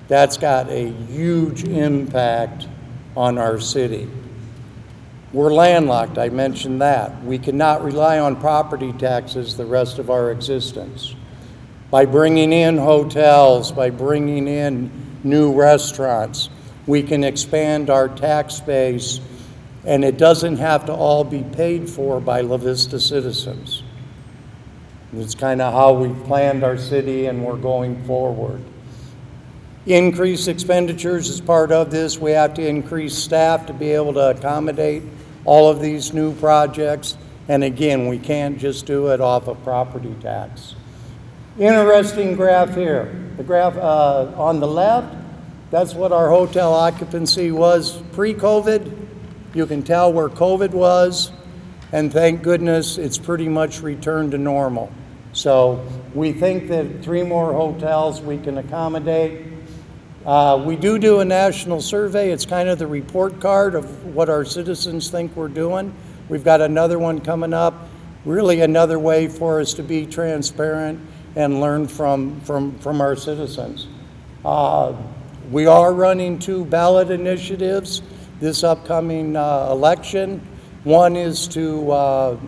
That's got a huge impact on our city. We're landlocked, I mentioned that. We cannot rely on property taxes the rest of our existence. By bringing in hotels, by bringing in new restaurants, we can expand our tax base, and it doesn't have to all be paid for by La Vista citizens. It's kind of how we've planned our city and we're going forward. Increased expenditures is part of this. We have to increase staff to be able to accommodate all of these new projects. And again, we can't just do it off of property tax. Interesting graph here. The graph on the left, that's what our hotel occupancy was pre-COVID. You can tell where COVID was, and thank goodness it's pretty much returned to normal. So we think that 3 more hotels we can accommodate. We do a national survey. It's kind of the report card of what our citizens think we're doing. We've got another one coming up, really another way for us to be transparent and learn from our citizens. We are running 2 ballot initiatives this upcoming election. One is to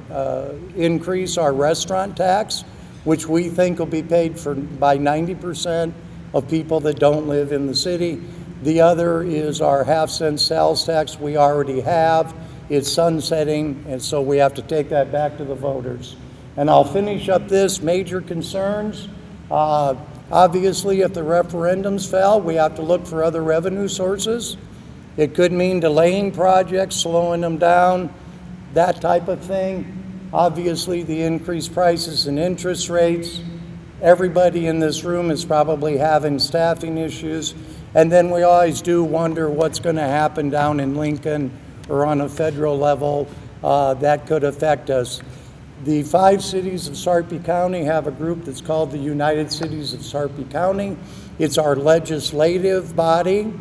increase our restaurant tax, which we think will be paid for by 90% of people that don't live in the city. The other is our half-cent sales tax we already have. It's sunsetting, and so we have to take that back to the voters. And I'll finish up this, major concerns. Obviously, if the referendums fail, we have to look for other revenue sources. It could mean delaying projects, slowing them down, that type of thing. Obviously, the increased prices and interest rates. Everybody in this room is probably having staffing issues. And then we always do wonder what's going to happen down in Lincoln or on a federal level that could affect us. The 5 cities of Sarpy County have a group that's called the United Cities of Sarpy County. It's our legislative body.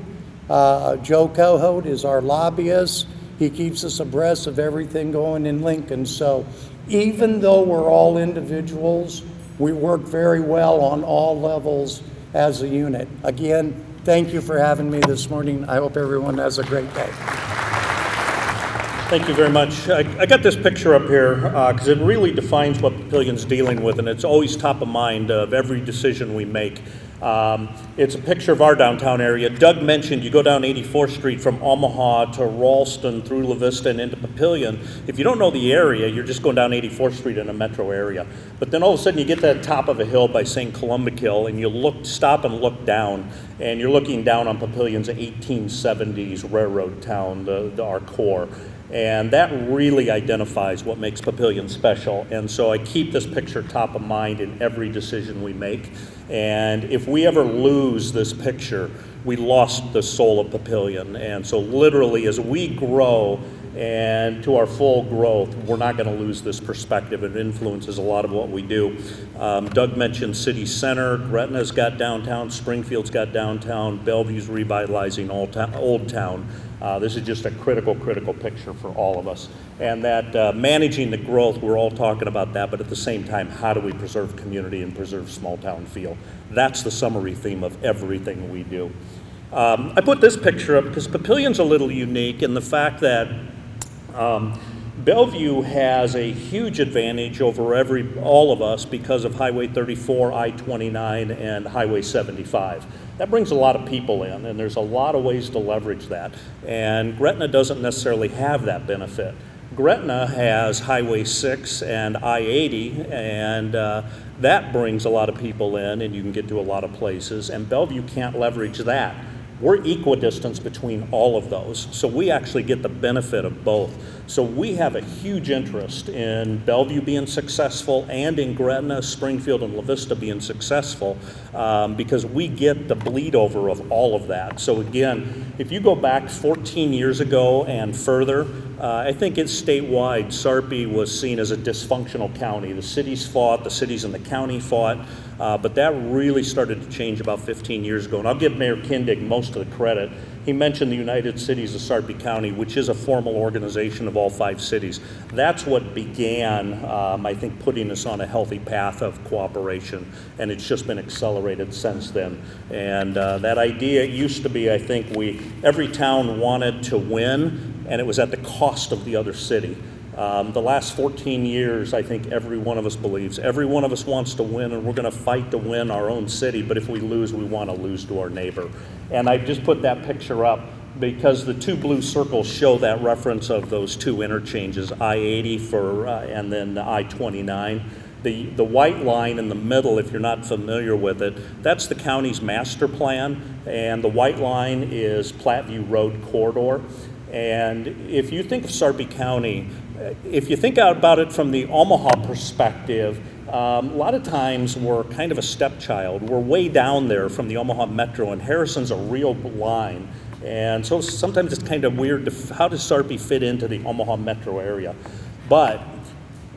Joe Cohout is our lobbyist. He keeps us abreast of everything going in Lincoln. So even though we're all individuals, we work very well on all levels as a unit. Again, thank you for having me this morning. I hope everyone has a great day. Thank you very much. I got this picture up here because it really defines what Papillion's dealing with, and it's always top of mind of every decision we make. It's a picture of our downtown area. Doug mentioned you go down 84th Street from Omaha to Ralston through La Vista and into Papillion. If you don't know the area, you're just going down 84th Street in a metro area. But then all of a sudden you get to the top of a hill by St. Columbic and you stop and look down, and you're looking down on Papillion's 1870s railroad town, our core. And that really identifies what makes Papillion special. And so I keep this picture top of mind in every decision we make. And if we ever lose this picture, we lost the soul of Papillion. And so literally as we grow and to our full growth, we're not going to lose this perspective. It influences a lot of what we do. Doug mentioned City Center. Gretna's got downtown. Springfield's got downtown. Bellevue's revitalizing Old Town. This is just a critical picture for all of us. And that managing the growth, we're all talking about that, but at the same time, how do we preserve community and preserve small town feel? That's the summary theme of everything we do. I put this picture up because Papillion's a little unique in the fact that Bellevue has a huge advantage over all of us because of Highway 34, I-29, and Highway 75. That brings a lot of people in, and there's a lot of ways to leverage that. And Gretna doesn't necessarily have that benefit. Gretna has Highway 6 and I-80, and that brings a lot of people in, and you can get to a lot of places, and Bellevue can't leverage that. We're equidistant between all of those, so we actually get the benefit of both. So we have a huge interest in Bellevue being successful and in Gretna, Springfield, and La Vista being successful because we get the bleed over of all of that. So again, if you go back 14 years ago and further, I think it's statewide, Sarpy was seen as a dysfunctional county. The cities fought, the cities and the county fought, but that really started to change about 15 years ago. And I'll give Mayor Kindig most of the credit. He mentioned the United Cities of Sarpy County, which is a formal organization of all 5 cities. That's what began, I think, putting us on a healthy path of cooperation, and it's just been accelerated since then. And that idea used to be, I think, every town wanted to win, and it was at the cost of the other city. The last 14 years, I think every one of us believes, every one of us wants to win, and we're going to fight to win our own city, but if we lose, we want to lose to our neighbor. And I just put that picture up because the 2 blue circles show that reference of those 2 interchanges, I-80 and then the I-29. The white line in the middle, if you're not familiar with it, that's the county's master plan, and the white line is Platteview Road corridor. And if you think of Sarpy County, if you think about it from the Omaha perspective, a lot of times we're kind of a stepchild. We're way down there from the Omaha Metro, and Harrison's a real line. And so sometimes it's kind of weird, how does Sarpy fit into the Omaha Metro area? But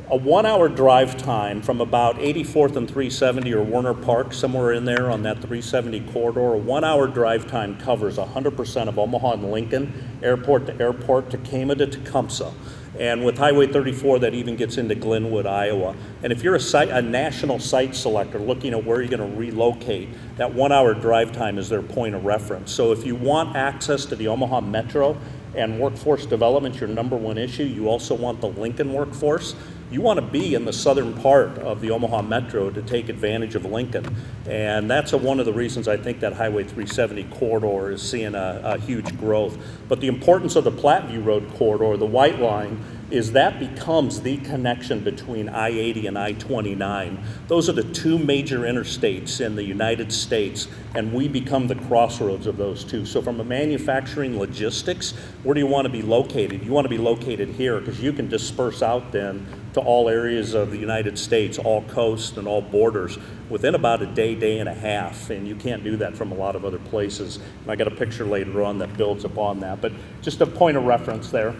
a 1-hour drive time from about 84th and 370 or Warner Park, somewhere in there on that 370 corridor, a 1-hour drive time covers 100% of Omaha and Lincoln, airport to Tecama to Tecumseh. And with Highway 34, that even gets into Glenwood, Iowa. And if you're a national site selector looking at where you're going to relocate, that 1-hour drive time is their point of reference. So if you want access to the Omaha Metro and workforce development, your #1 issue, you also want the Lincoln workforce, you want to be in the southern part of the Omaha Metro to take advantage of Lincoln. And that's one of the reasons I think that Highway 370 corridor is seeing a huge growth. But the importance of the Platteview Road corridor, the white line, is that becomes the connection between I-80 and I-29. Those are the two major interstates in the United States, and we become the crossroads of those two. So from a manufacturing logistics, where do you want to be located? You want to be located here because you can disperse out then to all areas of the United States, all coasts and all borders within about a day, day and a half, and you can't do that from a lot of other places. And I got a picture later on that builds upon that, but just a point of reference there.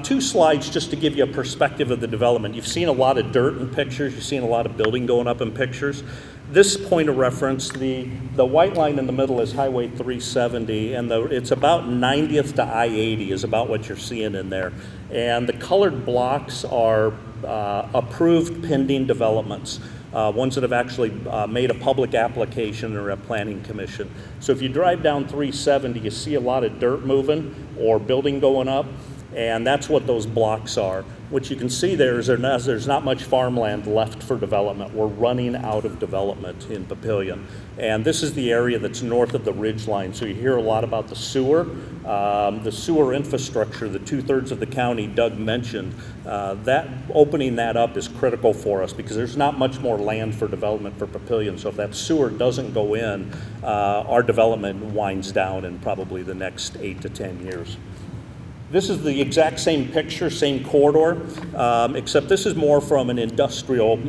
2 slides just to give you a perspective of the development. You've seen a lot of dirt in pictures. You've seen a lot of building going up in pictures. This point of reference, the white line in the middle is Highway 370, and it's about 90th to I-80 is about what you're seeing in there. And the colored blocks are approved pending developments, ones that have actually made a public application or a planning commission. So if you drive down 370, you see a lot of dirt moving or building going up. And that's what those blocks are. What you can see there is there's not much farmland left for development. We're running out of development in Papillion. And this is the area that's north of the ridge line. So you hear a lot about the sewer infrastructure, the 2/3 of the county Doug mentioned. That opening that up is critical for us because there's not much more land for development for Papillion. So if that sewer doesn't go in, our development winds down in probably the next 8 to 10 years. This is the exact same picture, same corridor, except this is more from an industrial,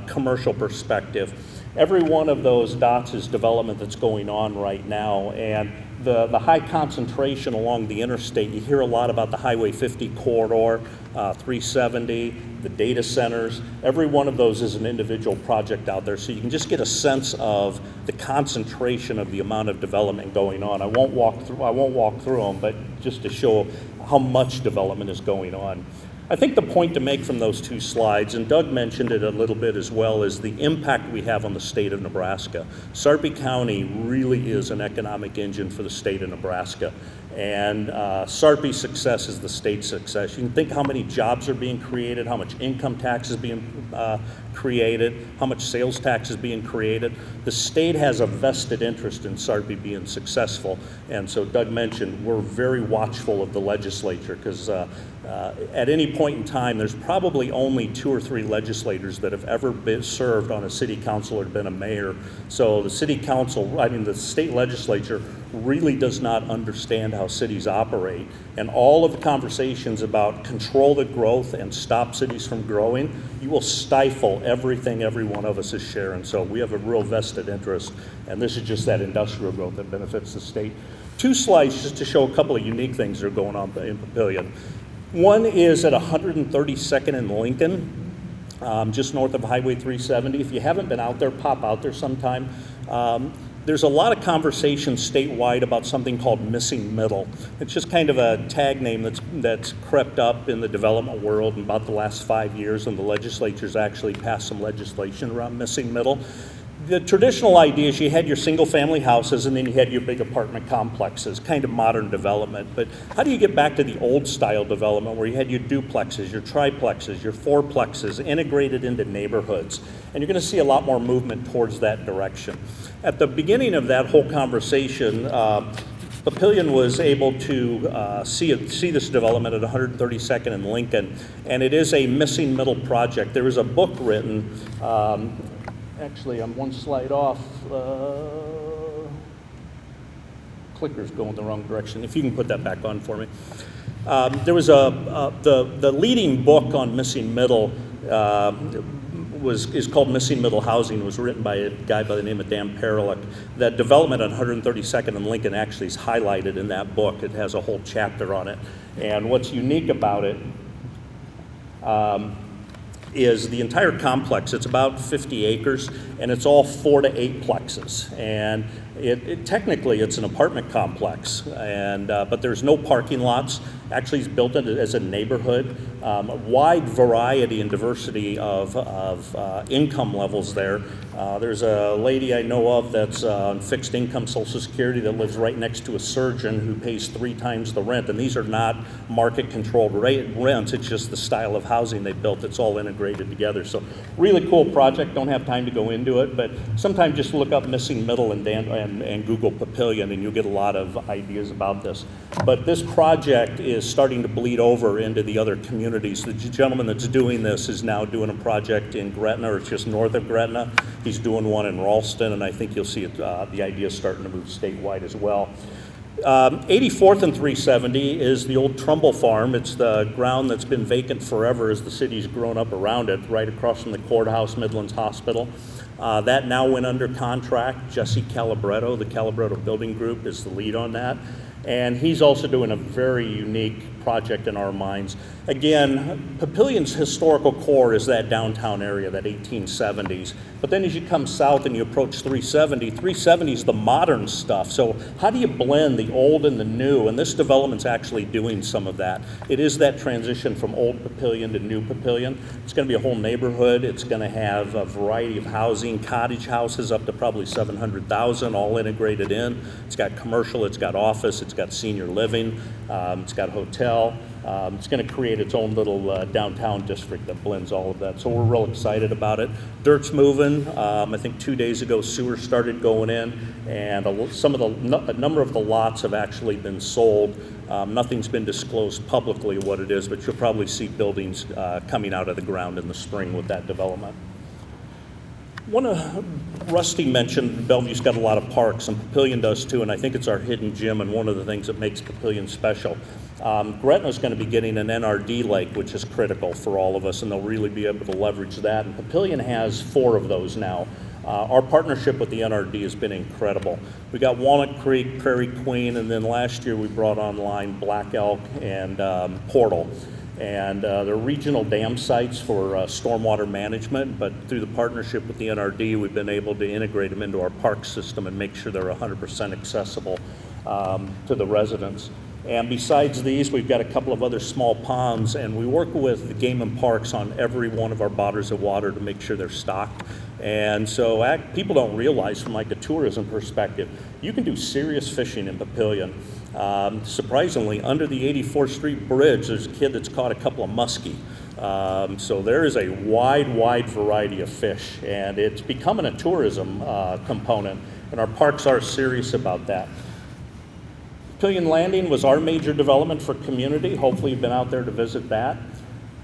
commercial perspective. Every one of those dots is development that's going on right now, and the high concentration along the interstate, you hear a lot about the Highway 50 corridor, 370, the data centers. Every one of those is an individual project out there, so you can just get a sense of the concentration of the amount of development going on. I won't walk through them, but just to show how much development is going on. I think the point to make from those 2 slides, and Doug mentioned it a little bit as well, is the impact we have on the state of Nebraska. Sarpy County really is an economic engine for the state of Nebraska. And Sarpy's success is the state's success. You can think how many jobs are being created, how much income tax is being created, how much sales tax is being created. The state has a vested interest in Sarpy being successful. And so Doug mentioned we're very watchful of the legislature because at any point in time, there's probably only 2 or 3 legislators that have ever been served on a city council or been a mayor. So the the state legislature really does not understand how cities operate. And all of the conversations about control the growth and stop cities from growing, you will stifle everything every one of us is sharing. So we have a real vested interest, and this is just that industrial growth that benefits the state. 2 slides just to show a couple of unique things that are going on in Papillion. One is at 132nd and Lincoln, just north of Highway 370. If you haven't been out there, pop out there sometime. There's a lot of conversation statewide about something called missing middle. It's just kind of a tag name that's crept up in the development world in about the last 5 years, and the legislature's actually passed some legislation around missing middle. The traditional idea is you had your single family houses and then you had your big apartment complexes, kind of modern development. But how do you get back to the old style development where you had your duplexes, your triplexes, your fourplexes integrated into neighborhoods? And you're going to see a lot more movement towards that direction. At the beginning of that whole conversation, Papillion was able to see this development at 132nd and Lincoln, and it is a missing middle project. There is a book written, actually I'm 1 slide off, clicker's going the wrong direction. If you can put that back on for me. There was the leading book on missing middle is called Missing Middle Housing. It was written by a guy by the name of Dan Paralick. That development on 132nd and Lincoln actually is highlighted in that book. It has a whole chapter on it. And what's unique about it is the entire complex. It's about 50 acres, and it's all 4 to 8 plexes. And Technically, it's an apartment complex, but there's no parking lots. Actually, it's built as a neighborhood. A wide variety and diversity of income levels there. There's a lady I know of that's on fixed income Social Security that lives right next to a surgeon who pays 3 times the rent. And these are not market-controlled rents. It's just the style of housing they built. It's all integrated together. So really cool project. Don't have time to go into it, but sometimes just look up Missing Middle and Google Papillion, and you'll get a lot of ideas about this. But this project is starting to bleed over into the other communities. The gentleman that's doing this is now doing a project in Gretna, or it's just north of Gretna. He's doing one in Ralston, and I think you'll see the idea starting to move statewide as well. 84th and 370 is the old Trumbull Farm. It's the ground that's been vacant forever as the city's grown up around it, right across from the courthouse, Midlands Hospital. That now went under contract. Jesse Calabretto, the Calabretto Building Group, is the lead on that. And he's also doing a very unique project in our minds. Again, Papillion's historical core is that downtown area, that 1870s. But then as you come south and you approach 370 is the modern stuff. So how do you blend the old and the new? And this development's actually doing some of that. It is that transition from old Papillion to new Papillion. It's going to be a whole neighborhood. It's going to have a variety of housing, cottage houses up to probably 700,000, all integrated in. It's got commercial, it's got office, it's got senior living, it's got hotel. It's going to create its own little downtown district that blends all of that. So we're real excited about it. Dirt's moving. I think 2 days ago, sewer started going in, and a number of the lots have actually been sold. Nothing's been disclosed publicly what it is, but you'll probably see buildings coming out of the ground in the spring with that development. Rusty mentioned Bellevue's got a lot of parks, and Papillion does too, and I think it's our hidden gem and one of the things that makes Papillion special. Gretna's going to be getting an NRD lake, which is critical for all of us, and they'll really be able to leverage that. And Papillion has 4 of those now. Our partnership with the NRD has been incredible. We got Walnut Creek, Prairie Queen, and then last year we brought online Black Elk and Portal. And they're regional dam sites for stormwater management, but through the partnership with the NRD, we've been able to integrate them into our park system and make sure they're 100% accessible to the residents. And besides these, we've got a couple of other small ponds, and we work with the Game and Parks on every one of our bodies of water to make sure they're stocked. And so people don't realize from like a tourism perspective, you can do serious fishing in Papillion. Surprisingly, under the 84th Street Bridge, there's a kid that's caught a couple of muskie. So there is a wide variety of fish, and it's becoming a tourism component, and our parks are serious about that. Papillion Landing was our major development for community. Hopefully you've been out there to visit that.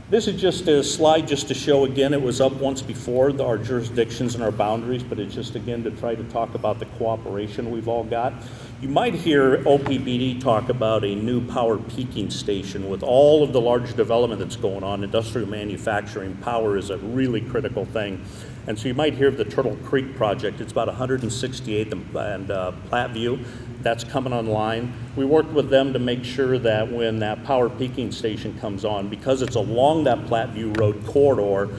This is just a slide just to show, again, it was up once before, our jurisdictions and our boundaries, but it's just, again, to try to talk about the cooperation we've all got. You might hear OPBD talk about a new power peaking station with all of the large development that's going on. Industrial manufacturing, power is a really critical thing. And so you might hear of the Turtle Creek project. It's about 168th and Platteview. That's coming online. We worked with them to make sure that when that power peaking station comes on, because it's along that Platteview Road corridor,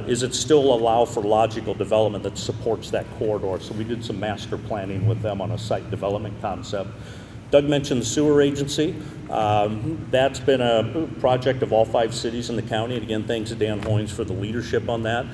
is it still allow for logical development that supports that corridor? So we did some master planning with them on a site development concept. Doug mentioned the sewer agency. That's been a project of all 5 cities in the county. And again, thanks to Dan Hoynes for the leadership on that.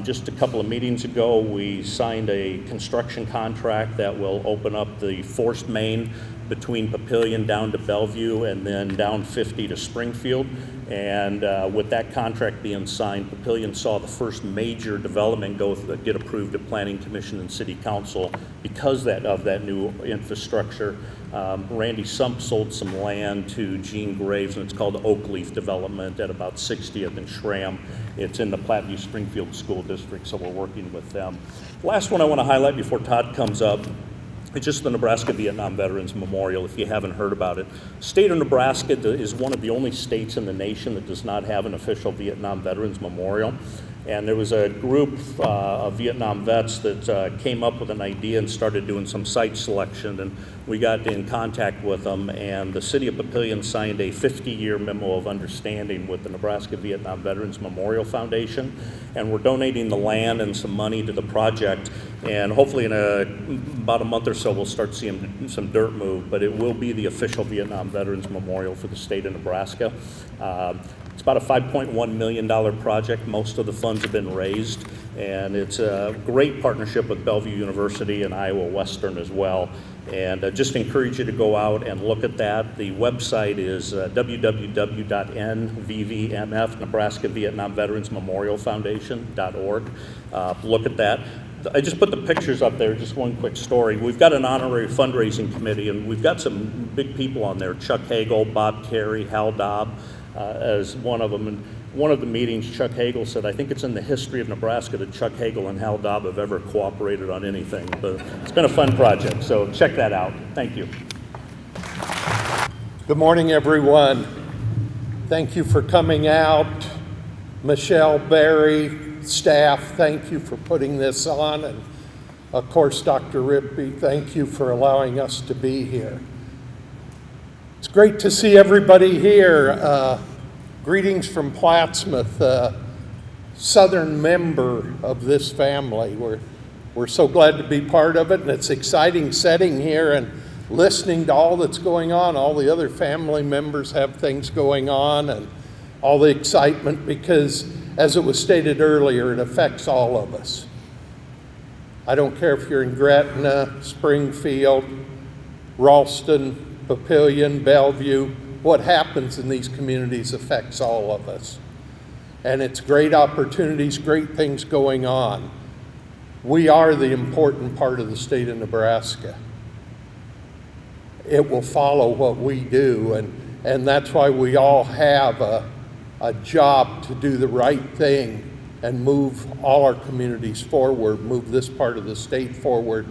Just a couple of meetings ago, we signed a construction contract that will open up the forced main between Papillion down to Bellevue and then down 50 to Springfield. And with that contract being signed, Papillion saw the first major development get approved at Planning Commission and City Council because of that new infrastructure. Randy Sump sold some land to Gene Graves, and it's called the Oak Leaf Development at about 60th and Schramm. It's in the Platteview Springfield School District, so we're working with them. Last one I want to highlight before Todd comes up. It's just the Nebraska Vietnam Veterans Memorial, if you haven't heard about it. State of Nebraska is one of the only states in the nation that does not have an official Vietnam Veterans Memorial. And there was a group of Vietnam vets that came up with an idea and started doing some site selection, and we got in contact with them, and the City of Papillion signed a 50-year memo of understanding with the Nebraska Vietnam Veterans Memorial Foundation, and we're donating the land and some money to the project, and hopefully in about a month or so we'll start seeing some dirt move, but it will be the official Vietnam Veterans Memorial for the state of Nebraska. It's about a $5.1 million project. Most of the funds have been raised, and it's a great partnership with Bellevue University and Iowa Western as well. And just encourage you to go out and look at that. The website is www.nvvmf, Nebraska Vietnam Veterans Memorial Foundation.org. Look at that. I just put the pictures up there, just one quick story. We've got an honorary fundraising committee, and we've got some big people on there. Chuck Hagel, Bob Carey, Hal Dobb as one of them. And one of the meetings, Chuck Hagel said, I think it's in the history of Nebraska that Chuck Hagel and Hal Dobb have ever cooperated on anything. But it's been a fun project, so check that out. Thank you. Good morning, everyone. Thank you for coming out. Michelle, Barry, staff, thank you for putting this on. And of course, Dr. Ribby, thank you for allowing us to be here. It's great to see everybody here. Greetings from Plattsmouth, southern member of this family. We're so glad to be part of it, and it's exciting setting here and listening to all that's going on. All the other family members have things going on, and all the excitement, because as it was stated earlier, it affects all of us. I don't care if you're in Gretna, Springfield, Ralston, Papillion, Bellevue. What happens in these communities affects all of us. And it's great opportunities, great things going on. We are the important part of the state of Nebraska. It will follow what we do, and that's why we all have a job to do the right thing and move all our communities forward, move this part of the state forward.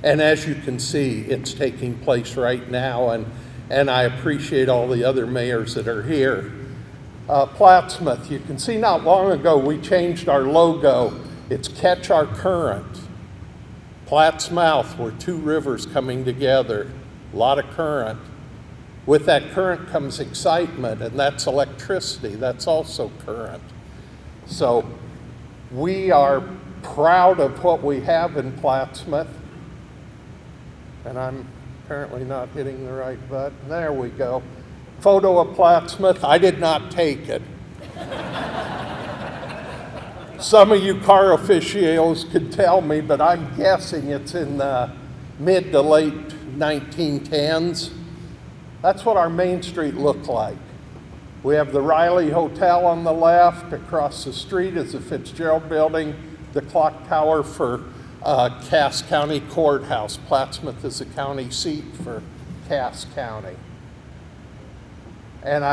And as you can see, it's taking place right now, and I appreciate all the other mayors that are here. Plattsmouth, you can see not long ago we changed our logo. It's Catch Our Current. Plattsmouth, we're two rivers coming together, a lot of current. With that current comes excitement, and that's electricity. That's also current. So we are proud of what we have in Plattsmouth. And I'm apparently not hitting the right button. There we go. Photo of Plattsmouth. I did not take it. Some of you car aficionados could tell me, but I'm guessing it's in the mid to late 1910s. That's what our Main Street looked like. We have the Riley Hotel on the left. Across the street is the Fitzgerald Building, the clock tower for Cass County Courthouse. Plattsmouth is the county seat for Cass County. And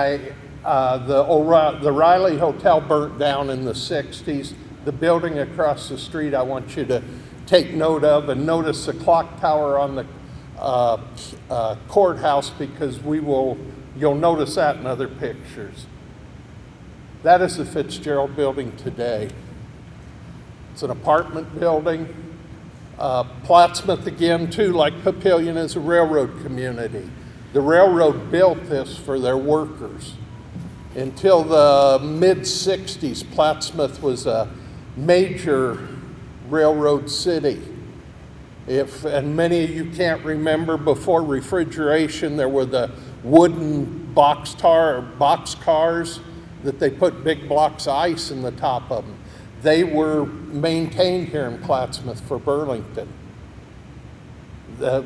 the Riley Hotel burnt down in the 60s. The building across the street I want you to take note of, and notice the clock tower on the courthouse, because you'll notice that in other pictures. That is the Fitzgerald Building today. It's an apartment building. Plattsmouth, again, too, like Papillion, is a railroad community. The railroad built this for their workers. Until the mid-60s, Plattsmouth was a major railroad city. And many of you can't remember, before refrigeration, there were the wooden boxcars that they put big blocks of ice in the top of them. They were maintained here in Plattsmouth for Burlington.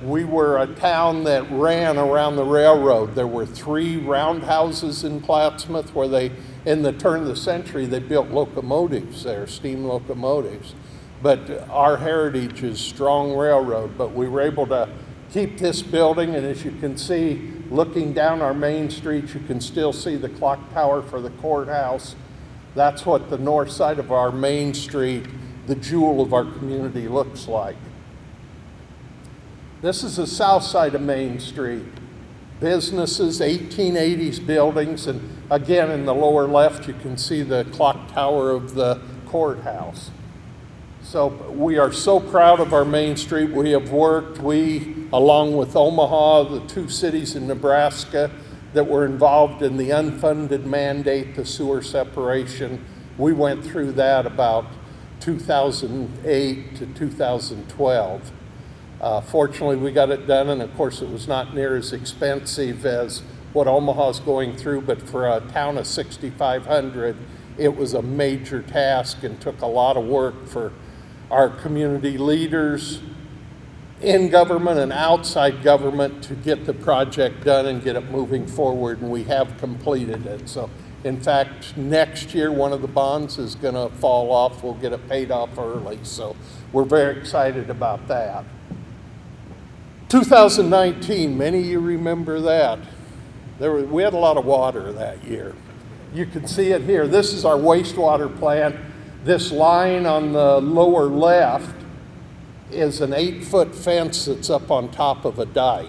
We were a town that ran around the railroad. There were 3 roundhouses in Plattsmouth where in the turn of the century, they built locomotives there, steam locomotives. But our heritage is strong railroad, but we were able to keep this building, and as you can see, looking down our main street, you can still see the clock tower for the courthouse. That's what the north side of our main street, the jewel of our community, looks like. This is the south side of Main Street. Businesses, 1880s buildings, and again in the lower left you can see the clock tower of the courthouse. So we are so proud of our Main Street. We have worked, along with Omaha, the two cities in Nebraska that were involved in the unfunded mandate, the sewer separation. We went through that about 2008 to 2012. Fortunately, we got it done, and of course it was not near as expensive as what Omaha's going through, but for a town of 6,500, it was a major task and took a lot of work for our community leaders in government and outside government to get the project done and get it moving forward, and we have completed it. So, in fact, next year one of the bonds is going to fall off. We'll get it paid off early, so we're very excited about that. 2019, many of you remember that. We had a lot of water that year. You can see it here. This is our wastewater plant. This line on the lower left is an 8-foot fence that's up on top of a dike.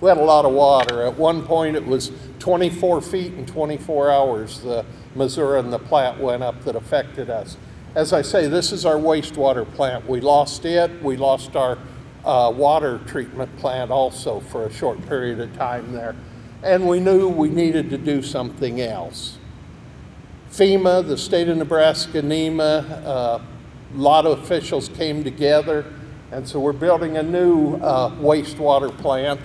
We had a lot of water. At one point it was 24 feet in 24 hours. The Missouri and the Platte went up that affected us. As I say, this is our wastewater plant. We lost it. We lost our water treatment plant also for a short period of time there. And we knew we needed to do something else. FEMA, the state of Nebraska, NEMA, a lot of officials came together, and so we're building a new wastewater plant,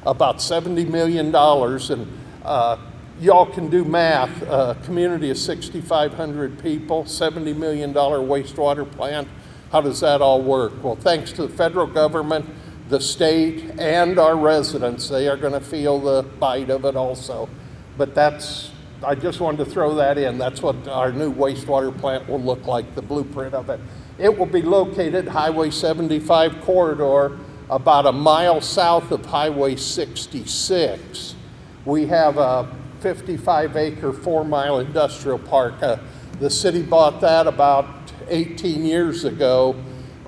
about $70 million, and y'all can do math. A community of 6,500 people, $70 million wastewater plant. How does that all work? Well, thanks to the federal government, the state, and our residents, they are going to feel the bite of it also. But I just wanted to throw that in. That's what our new wastewater plant will look like, the blueprint of it. It will be located Highway 75 corridor, about a mile south of Highway 66. We have a 55-acre, 4-mile industrial park. The city bought that about 18 years ago,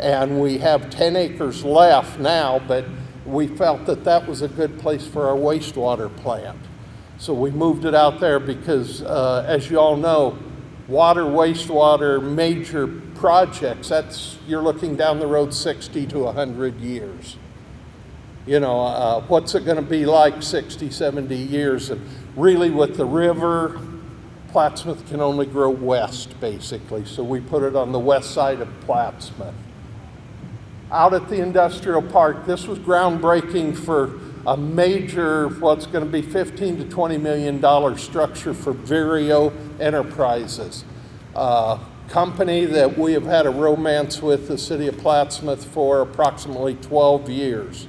and we have 10 acres left now, but we felt that that was a good place for our wastewater plant. So we moved it out there because, as you all know, water, wastewater, major projects, you're looking down the road 60 to 100 years. You know, what's it going to be like 60, 70 years? And really with the river, Plattsmouth can only grow west, basically. So we put it on the west side of Plattsmouth. Out at the industrial park, this was groundbreaking for a major, what's going to be $15 to $20 million structure for Vireo Enterprises, a company that we have had a romance with the city of Plattsmouth for approximately 12 years.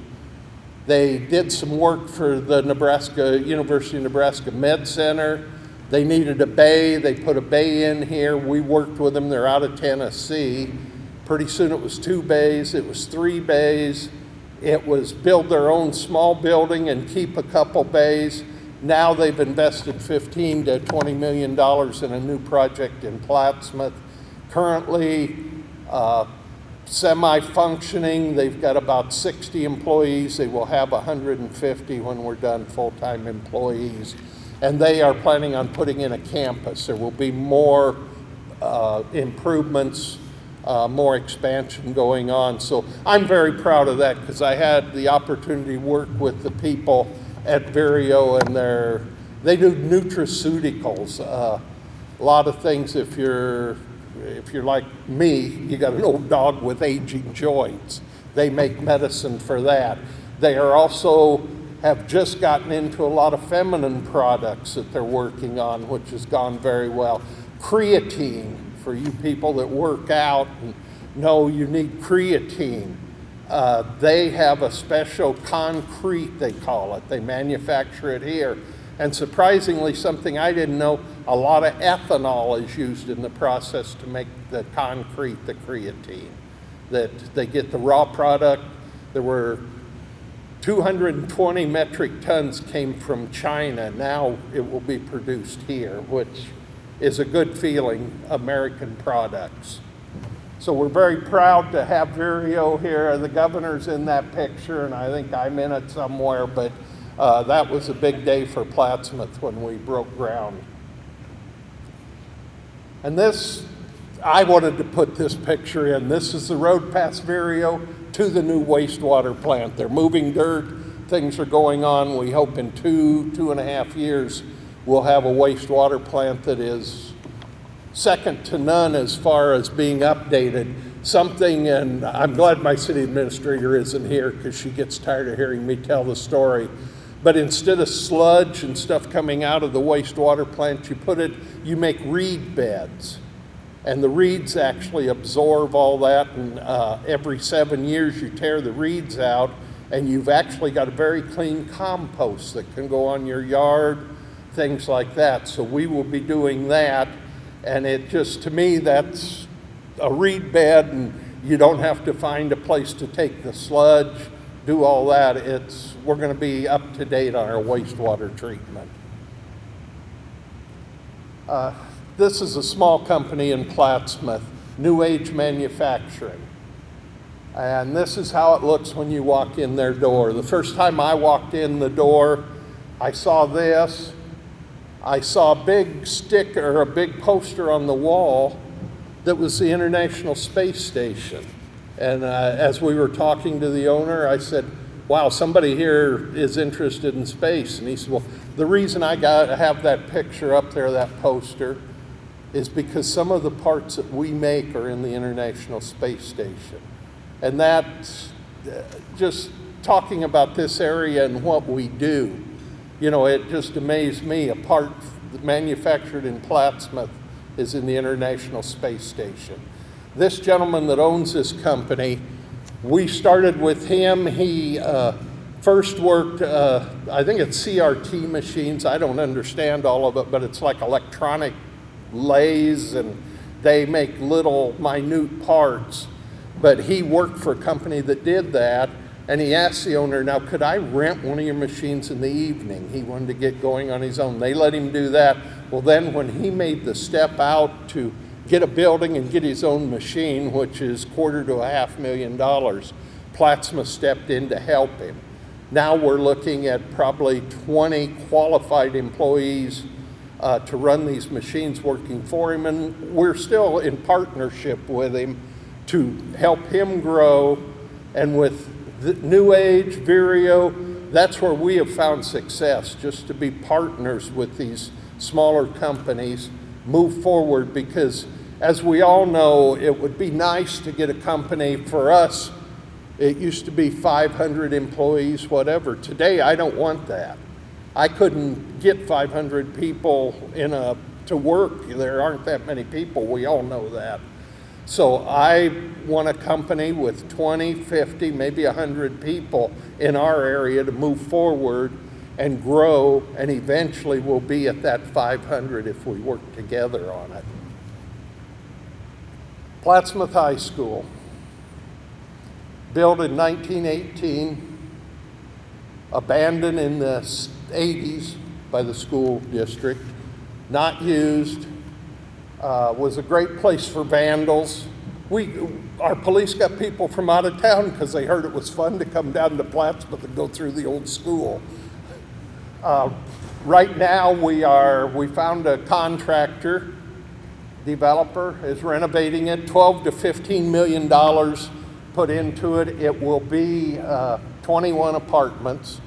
They did some work for the University of Nebraska Med Center. They needed a bay. They put a bay in here. We worked with them. They're out of Tennessee. Pretty soon it was 2 bays. It was 3 bays. It was build their own small building and keep a couple bays. Now they've invested $15 to $20 million in a new project in Plattsmouth. Currently semi-functioning. They've got about 60 employees. They will have 150 when we're done, full-time employees. And they are planning on putting in a campus. There will be more improvements, more expansion going on. So I'm very proud of that because I had the opportunity to work with the people at Vireo, and they do nutraceuticals. A lot of things, if you're like me, you got an old dog with aging joints. They make medicine for that. They are also have just gotten into a lot of feminine products that they're working on, which has gone very well. Creatine, for you people that work out and know you need creatine. They have a special concrete, they call it. They manufacture it here. And surprisingly, something I didn't know, a lot of ethanol is used in the process to make the concrete, the creatine. That they get the raw product. There were 220 metric tons came from China. Now it will be produced here, which is a good feeling, American products. So we're very proud to have Vireo here. The governor's in that picture, and I think I'm in it somewhere, but that was a big day for Plattsmouth when we broke ground. And this I wanted to put this picture in. This is the road past Vireo to the new wastewater plant. They're moving dirt, things are going on. We hope in 2.5 years, we'll have a wastewater plant that is second to none as far as being updated. Something, and I'm glad my city administrator isn't here because she gets tired of hearing me tell the story. But instead of sludge and stuff coming out of the wastewater plant, you make reed beds. And the reeds actually absorb all that, and every 7 years you tear the reeds out, and you've actually got a very clean compost that can go on your yard, things like that. So we will be doing that, and it just, to me, that's a reed bed, and you don't have to find a place to take the sludge, do all that. We're going to be up to date on our wastewater treatment. This is a small company in Plattsmouth, New Age Manufacturing. And this is how it looks when you walk in their door. The first time I walked in the door, I saw this. I saw a big sticker, a big poster on the wall that was the International Space Station. And as we were talking to the owner, I said, wow, somebody here is interested in space. And he said, well, the reason I have that picture up there, that poster, is because some of the parts that we make are in the International Space Station. And that, just talking about this area and what we do, you know, it just amazed me. A part manufactured in Plattsmouth is in the International Space Station. This gentleman that owns this company, we started with him. He first worked, I think it's CRT machines. I don't understand all of it, but it's like electronic lathes, and they make little minute parts. But he worked for a company that did that, and he asked the owner, now could I rent one of your machines in the evening? He wanted to get going on his own. They let him do that. Well, then when he made the step out to get a building and get his own machine, which is $250,000 to $500,000, Plattsmouth stepped in to help him. Now we're looking at probably 20 qualified employees to run these machines working for him, and we're still in partnership with him to help him grow. And with the New Age, Vireo, that's where we have found success, just to be partners with these smaller companies, move forward, because as we all know, it would be nice to get a company. For us, it used to be 500 employees, whatever. Today, I don't want that. I couldn't get 500 people to work. There aren't that many people. We all know that. So I want a company with 20, 50, maybe 100 people in our area to move forward and grow, and eventually we'll be at that 500 if we work together on it. Plattsmouth High School, built in 1918, abandoned in the 80s by the school district, not used. Was a great place for vandals. Our police got people from out of town because they heard it was fun to come down to Plattsmouth and go through the old school. Right now we found a contractor, developer is renovating it, $12 to $15 million put into it. It will be 21 apartments.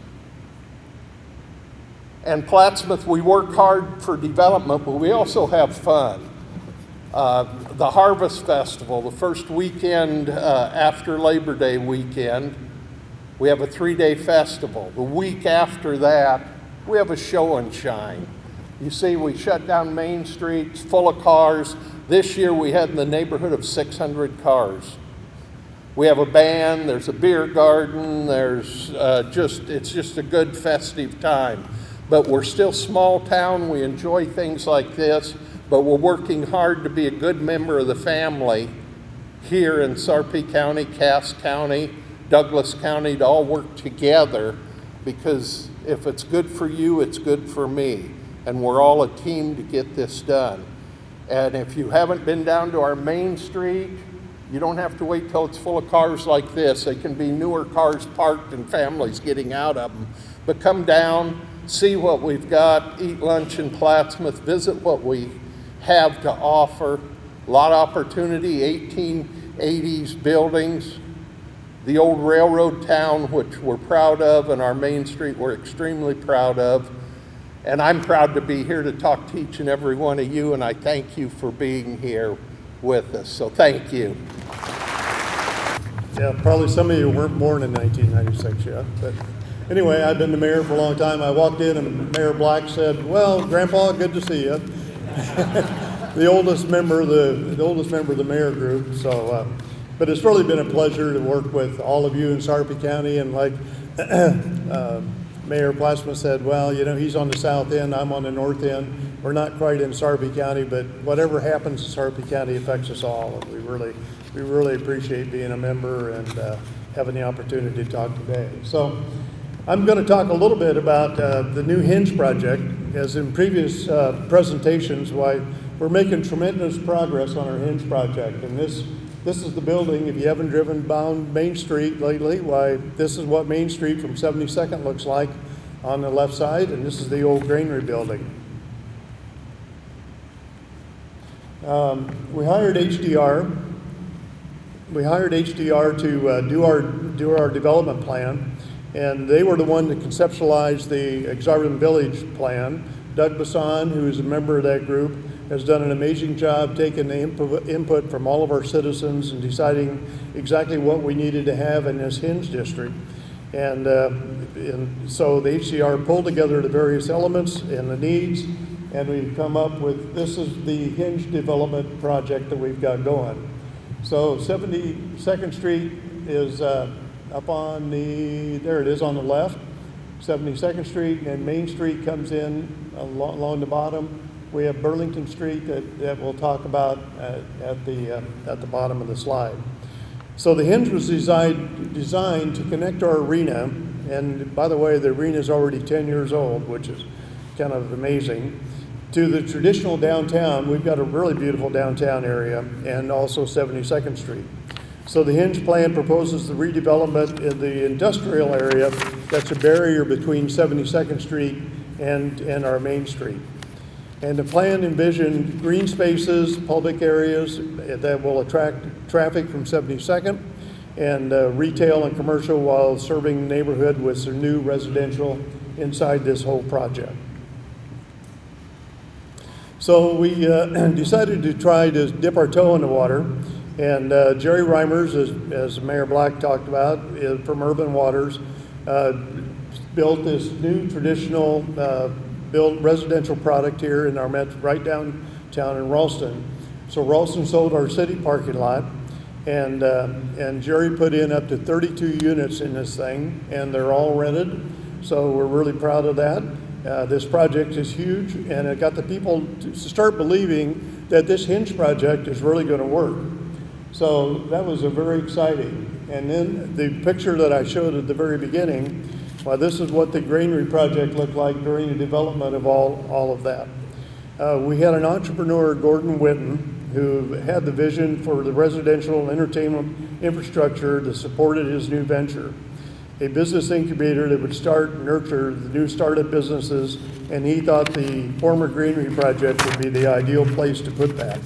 And Plattsmouth, we work hard for development, but we also have fun. The Harvest Festival, the first weekend after Labor Day weekend, we have a 3-day festival. The week after that, we have a show and shine. You see, we shut down Main Street, it's full of cars. This year we had in the neighborhood of 600 cars. We have a band, there's a beer garden, it's just a good festive time. But we're still small town, we enjoy things like this, but we're working hard to be a good member of the family here in Sarpy County, Cass County, Douglas County, to all work together, because if it's good for you, it's good for me. And we're all a team to get this done. And if you haven't been down to our Main Street, you don't have to wait till it's full of cars like this. They can be newer cars parked and families getting out of them. But come down, see what we've got, eat lunch in Plattsmouth, visit what we have to offer, A lot of opportunity, 1880s buildings, the old railroad town, which we're proud of, and our Main Street we're extremely proud of. And I'm proud to be here to talk to each and every one of you, and I thank you for being here with us. So thank you. Yeah, probably some of you weren't born in 1996 yet, but anyway, I've been the mayor for a long time. I walked in and Mayor Black said, "Well, Grandpa, good to see you." The oldest member of the mayor group. So, but it's really been a pleasure to work with all of you in Sarpy County. And like Mayor Plasma said, well, you know, he's on the south end, I'm on the north end. We're not quite in Sarpy County, but whatever happens in Sarpy County affects us all. And we really appreciate being a member and having the opportunity to talk today. So I'm going to talk a little bit about the new Hinge project. As in previous presentations, why we're making tremendous progress on our Hinge project. And this is the building. If you haven't driven down Main Street lately, why this is what Main Street from 72nd looks like on the left side, and this is the old granary building. We hired HDR. We hired HDR to do our development plan, and they were the one to conceptualize the Exarban Village plan. Doug Bassan, who is a member of that group, has done an amazing job taking the input from all of our citizens and deciding exactly what we needed to have in this Hinge district. And so the HCR pulled together the various elements and the needs, and we've come up with, this is the Hinge development project that we've got going. So 72nd Street is up on there it is on the left, 72nd Street, and Main Street comes in along the bottom. We have Burlington Street that we'll talk about at the bottom of the slide. So the Hinge was designed to connect our arena, and by the way, the arena is already 10 years old, which is kind of amazing, to the traditional downtown. We've got a really beautiful downtown area, and also 72nd Street. So the Hinge plan proposes the redevelopment in the industrial area that's a barrier between 72nd Street and our Main Street. And the plan envisioned green spaces, public areas that will attract traffic from 72nd, and retail and commercial, while serving the neighborhood with some new residential inside this whole project. So we decided to try to dip our toe in the water, and Jerry Reimers, as Mayor Black talked about, from Urban Waters, built this new traditional built residential product here in our right downtown in Ralston. So Ralston sold our city parking lot, and Jerry put in up to 32 units in this thing, and they're all rented. So we're really proud of that. This project is huge, and it got the people to start believing that this Hinge project is really going to work. So that was very exciting. And then the picture that I showed at the very beginning, well, this is what the granary project looked like during the development of all of that. We had an entrepreneur, Gordon Witten, who had the vision for the residential entertainment infrastructure that supported his new venture, a business incubator that would start and nurture the new startup businesses, and he thought the former granary project would be the ideal place to put that.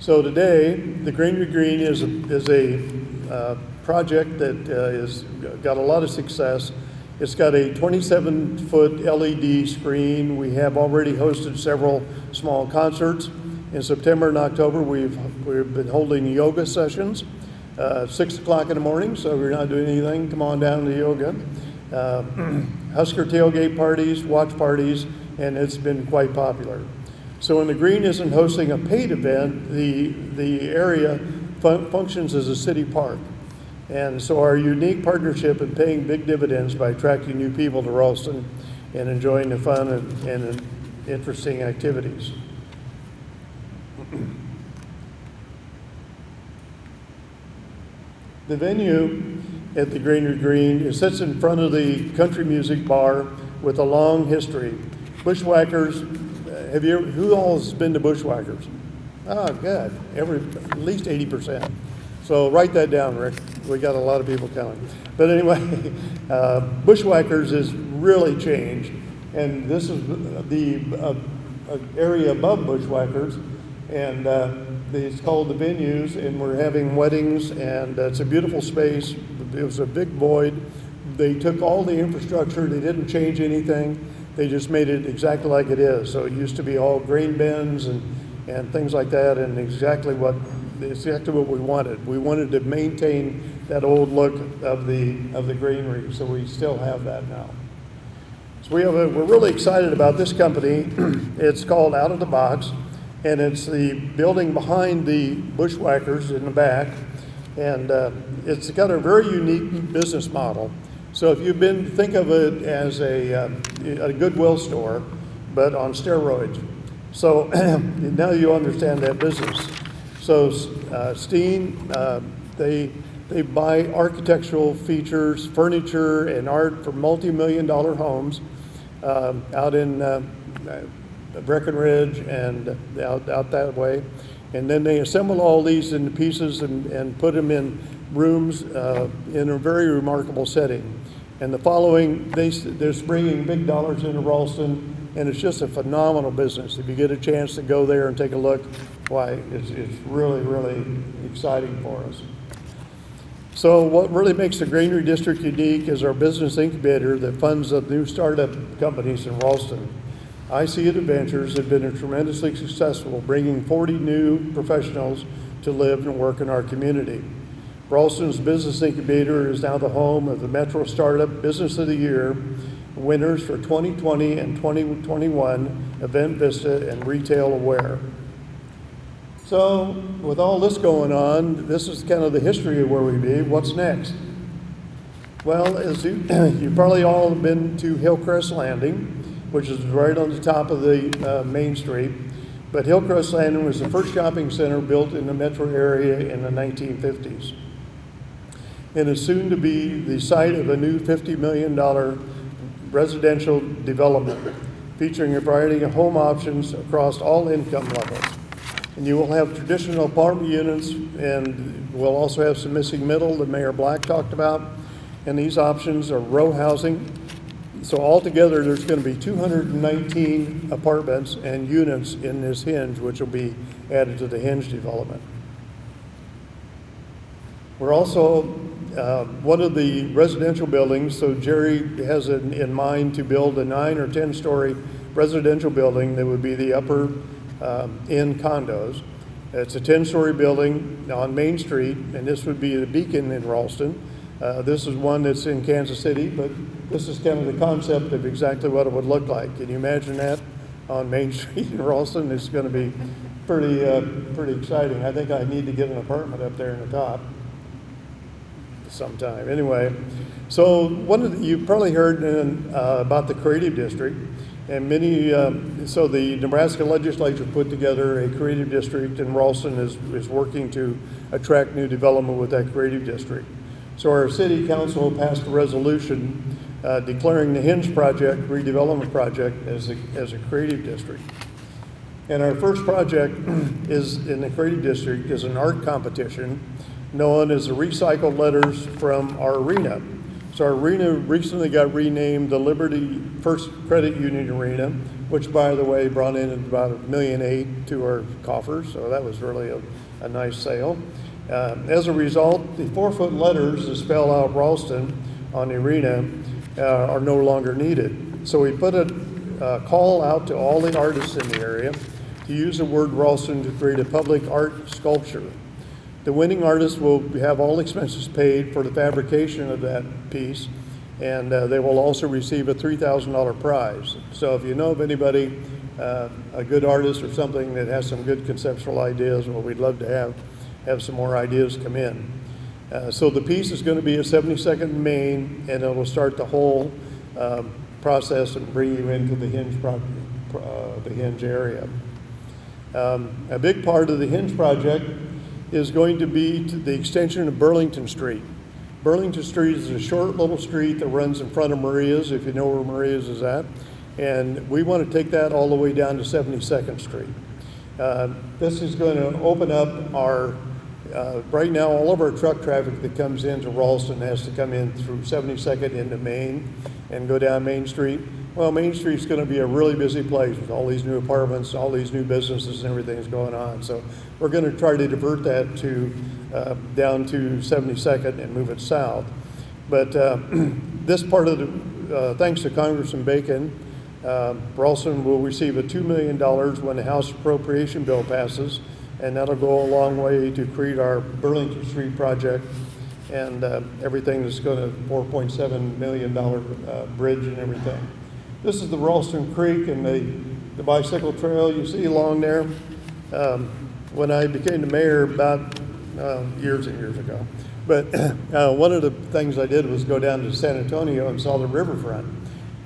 So today, the Granary Green is a project that has got a lot of success. It's got a 27-foot LED screen. We have already hosted several small concerts. In September and October, we've been holding yoga sessions, 6 o'clock in the morning, so if you're not doing anything, come on down to yoga. Husker tailgate parties, watch parties, and it's been quite popular. So when the Green isn't hosting a paid event, the area functions as a city park. And so our unique partnership is paying big dividends by attracting new people to Ralston and enjoying the fun and interesting activities. The venue at the Granary Green, it sits in front of the country music bar with a long history. Bushwhackers, who all has been to Bushwhackers? Oh, good, at least 80%. So write that down, Rick. We got a lot of people coming. But anyway, Bushwhackers has really changed, and this is area above Bushwhackers, and it's called the Venues, and we're having weddings, and it's a beautiful space. It was a big void. They took all the infrastructure, they didn't change anything, they just made it exactly like it is. So it used to be all grain bins and things like that, and exactly what we wanted. We wanted to maintain that old look of the greenery, so we still have that now. So we're really excited about this company. It's called Out of the Box, and it's the building behind the Bushwhackers in the back, and it's got a very unique business model. So if think of it as a Goodwill store, but on steroids. So now you understand that business. So Steen, they buy architectural features, furniture, and art for multi-million-dollar homes out in Breckenridge and out that way. And then they assemble all these into pieces and put them in rooms in a very remarkable setting. And the following, they're bringing big dollars into Ralston, and it's just a phenomenal business. If you get a chance to go there and take a look, why, it's really, really exciting for us. So what really makes the Greenery District unique is our business incubator that funds the new startup companies in Ralston. IC Adventures have been tremendously successful, bringing 40 new professionals to live and work in our community. Ralston's business incubator is now the home of the Metro Startup Business of the Year winners for 2020 and 2021, Event Vista and Retail Aware. So with all this going on, this is kind of the history of where we be. What's next? Well, as you probably all have been to Hillcrest Landing, which is right on the top of the Main Street. But Hillcrest Landing was the first shopping center built in the metro area in the 1950s. And is soon to be the site of a new $50 million residential development featuring a variety of home options across all income levels. And you will have traditional apartment units, and we'll also have some missing middle that Mayor Black talked about. And these options are row housing. So altogether, there's going to be 219 apartments and units in this hinge, which will be added to the hinge development. We're also one of the residential buildings, so Jerry has it in mind to build a 9 or 10-story residential building that would be the upper end condos. It's a 10-story building on Main Street, and this would be the Beacon in Ralston. This is one that's in Kansas City, but this is kind of the concept of exactly what it would look like. Can you imagine that on Main Street in Ralston? It's going to be pretty exciting. I think I need to get an apartment up there in the top sometime. Anyway, so you've probably heard about the Creative District, and so the Nebraska legislature put together a Creative District, and Ralston is working to attract new development with that Creative District. So our city council passed a resolution declaring the Hinge project, redevelopment project, as a creative district. And our first project is in the creative district is an art competition known as the Recycled Letters from our arena. So our arena recently got renamed the Liberty First Credit Union Arena, which, by the way, brought in about $1.8 million to our coffers. So that was really a nice sale. As a result, the 4-foot letters that spell out Ralston on the arena are no longer needed. So we put a call out to all the artists in the area to use the word Ralston to create a public art sculpture. The winning artist will have all expenses paid for the fabrication of that piece, and they will also receive a $3,000 prize. So if you know of anybody, a good artist or something that has some good conceptual ideas, well, we'd love to have some more ideas come in. So the piece is going to be a 72nd Main, and it will start the whole process and bring you into the Hinge area. A big part of the Hinge project is going to be the extension of Burlington Street. Burlington Street is a short little street that runs in front of Maria's, if you know where Maria's is at, and we want to take that all the way down to 72nd Street. This is going to open up our right now, all of our truck traffic that comes into Ralston has to come in through 72nd into Main and go down Main Street. Well, Main Street's going to be a really busy place with all these new apartments, all these new businesses and everything that's going on. So we're going to try to divert that to down to 72nd and move it south. But this part of the, thanks to Congressman Bacon, Burleson will receive a $2 million when the House appropriation bill passes, and that'll go a long way to create our Burlington Street project and everything that's going to $4.7 million bridge and everything. This is the Ralston Creek and the bicycle trail you see along there. When I became the mayor about years and years ago. But one of the things I did was go down to San Antonio and saw the riverfront.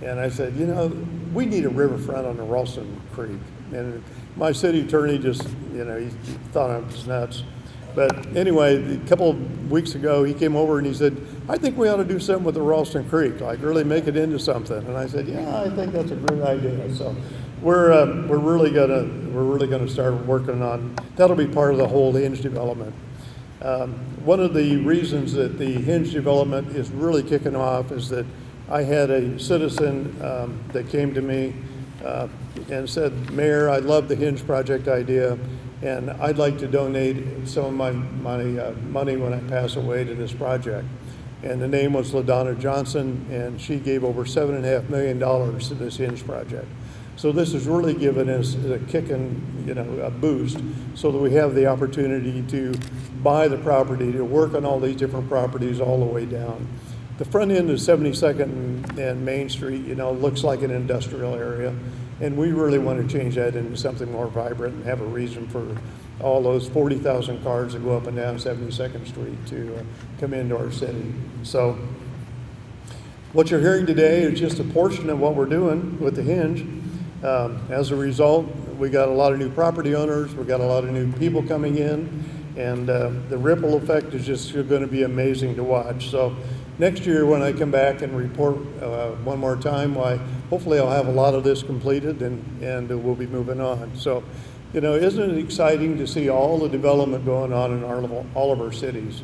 And I said, you know, we need a riverfront on the Ralston Creek. And my city attorney just, you know, he thought I was nuts. But anyway, a couple of weeks ago, he came over and he said, I think we ought to do something with the Ralston Creek, like really make it into something. And I said, yeah, I think that's a great idea. So we're really gonna start working on, that'll be part of the whole Hinge development. One of the reasons that the Hinge development is really kicking off is that I had a citizen that came to me and said, Mayor, I love the Hinge project idea, and I'd like to donate some of my money when I pass away to this project. And the name was LaDonna Johnson, and she gave over $7.5 million to this Hinge project. So this has really given us a kick and, you know, a boost so that we have the opportunity to buy the property, to work on all these different properties all the way down. The front end of 72nd and Main Street, you know, looks like an industrial area, and we really want to change that into something more vibrant and have a reason for all those 40,000 cars that go up and down 72nd Street to come into our city. So what you're hearing today is just a portion of what we're doing with the Hinge. As a result, we got a lot of new property owners, we got a lot of new people coming in, and the ripple effect is just going to be amazing to watch. So next year when I come back and report one more time, hopefully I'll have a lot of this completed and we'll be moving on. So, you know, isn't it exciting to see all the development going on in all of our cities?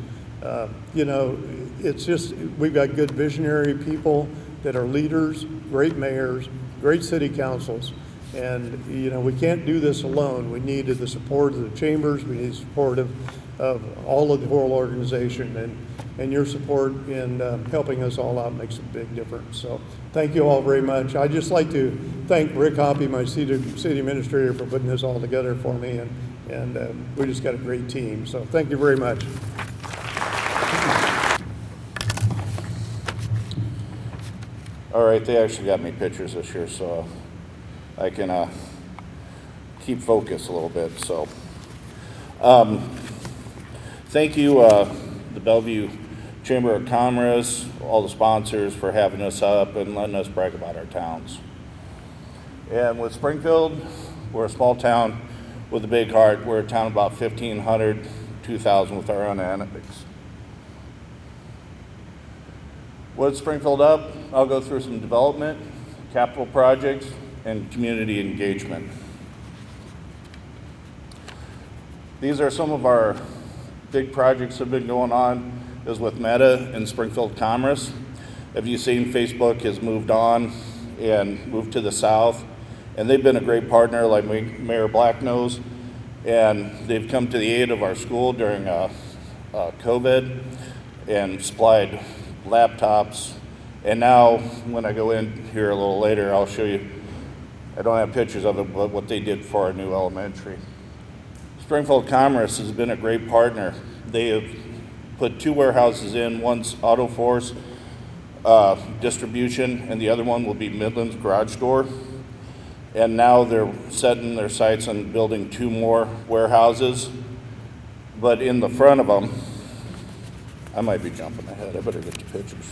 You know, it's just, we've got good visionary people that are leaders, great mayors, great city councils, and you know, we can't do this alone. We need the support of the chambers, we need support of all of the whole organization, and your support in helping us all out makes a big difference. So thank you all very much. I'd just like to thank Rick Hoppy, my city administrator, for putting this all together for me, and we just got a great team. So thank you very much. All right, they actually got me pictures this year, so I can keep focus a little bit. So, thank you, the Bellevue Chamber of Commerce, all the sponsors for having us up and letting us brag about our towns. And with Springfield, we're a small town with a big heart. We're a town of about 1,500, 2,000 with our own annex. What's Springfield up? I'll go through some development, capital projects, and community engagement. These are some of our big projects that have been going on, is with Meta and Springfield Commerce. Have you seen Facebook has moved on and moved to the south? And they've been a great partner, like Mayor Black knows, and they've come to the aid of our school during COVID and supplied laptops. And now when I go in here a little later, I'll show you, I don't have pictures of it, but what they did for our new elementary. Springfield Commerce has been a great partner. They have put 2 warehouses in. One's Auto Force distribution, and the other one will be Midland's Garage Door. And now they're setting their sights on building 2 more warehouses. But in the front of them, I might be jumping ahead, I better get the pictures.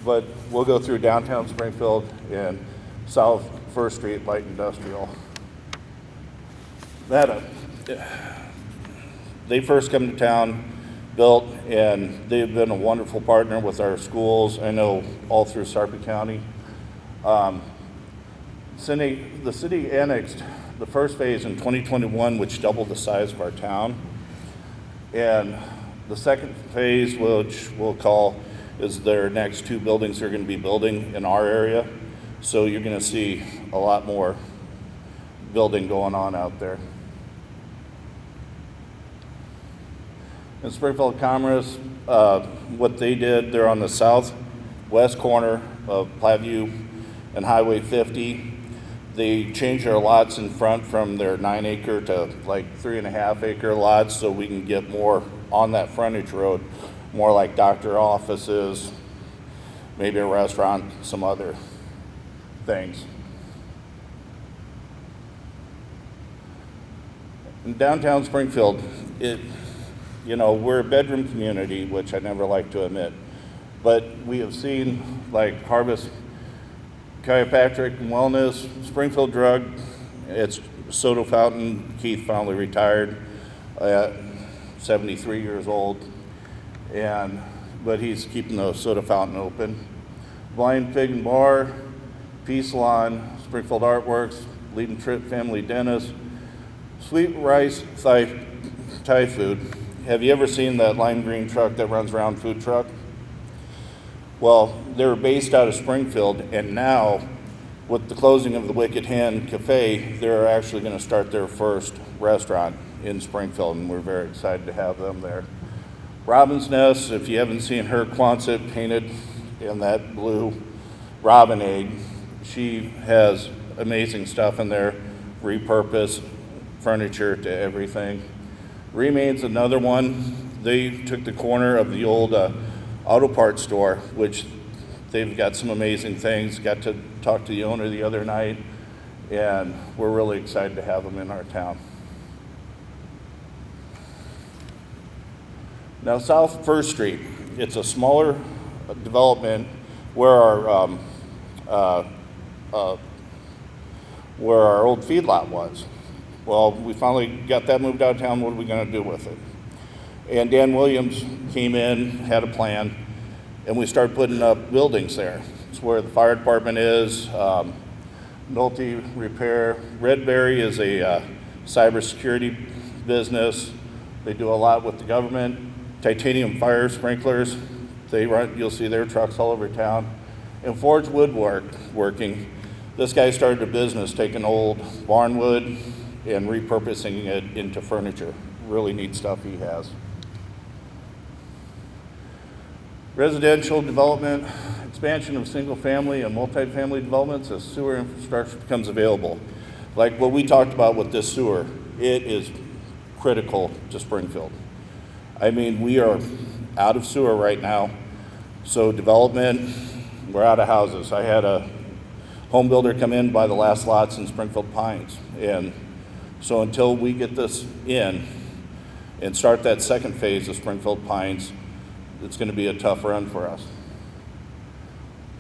But we'll go through downtown Springfield and South 1st Street Light Industrial. They first come to town, built, and they've been a wonderful partner with our schools, I know all through Sarpy County. The city annexed the first phase in 2021, which doubled the size of our town. And the second phase, which we'll call, is their next 2 buildings they're going to be building in our area. So you're going to see a lot more building going on out there. In Springfield Commerce, what they did, they're on the southwest corner of Platteview and Highway 50. They changed their lots in front from their 9-acre to like 3.5-acre lots so we can get more on that frontage road, more like doctor offices, maybe a restaurant, some other things. In downtown Springfield, we're a bedroom community, which I never like to admit, but we have seen like Harvest Chiropractic and Wellness, Springfield Drug, it's soda fountain. Keith finally retired at 73 years old, but he's keeping the soda fountain open. Blind Pig and Bar, Peace Salon, Springfield Artworks, Leading Trip Family Dentist, Sweet Rice Thai Food. Have you ever seen that lime green truck that runs around, food truck? Well, they were based out of Springfield, and now with the closing of the Wicked Hen Cafe, they're actually going to start their first restaurant in Springfield, and we're very excited to have them there. Robin's Nest, if you haven't seen her Quonset painted in that blue robin egg, she has amazing stuff in there, repurposed furniture to everything. Remain's another one. They took the corner of the old auto parts store, which they've got some amazing things. Got to talk to the owner the other night, and we're really excited to have them in our town. Now, South First Street, it's a smaller development where our old feedlot was. Well, we finally got that moved out of town. What are we going to do with it? And Dan Williams came in, had a plan, and we started putting up buildings there. It's where the fire department is, Nolte Repair. Redberry is a cybersecurity business. They do a lot with the government. Titanium Fire Sprinklers, you'll see their trucks all over town. And Forge Woodworking. This guy started a business taking old barnwood and repurposing it into furniture. Really neat stuff he has. Residential development, expansion of single-family and multi-family developments as sewer infrastructure becomes available. Like what we talked about with this sewer, it is critical to Springfield. I mean, we are out of sewer right now, so development, we're out of houses. I had a home builder come in, buy the last lots in Springfield Pines, and so until we get this in and start that second phase of Springfield Pines, it's going to be a tough run for us.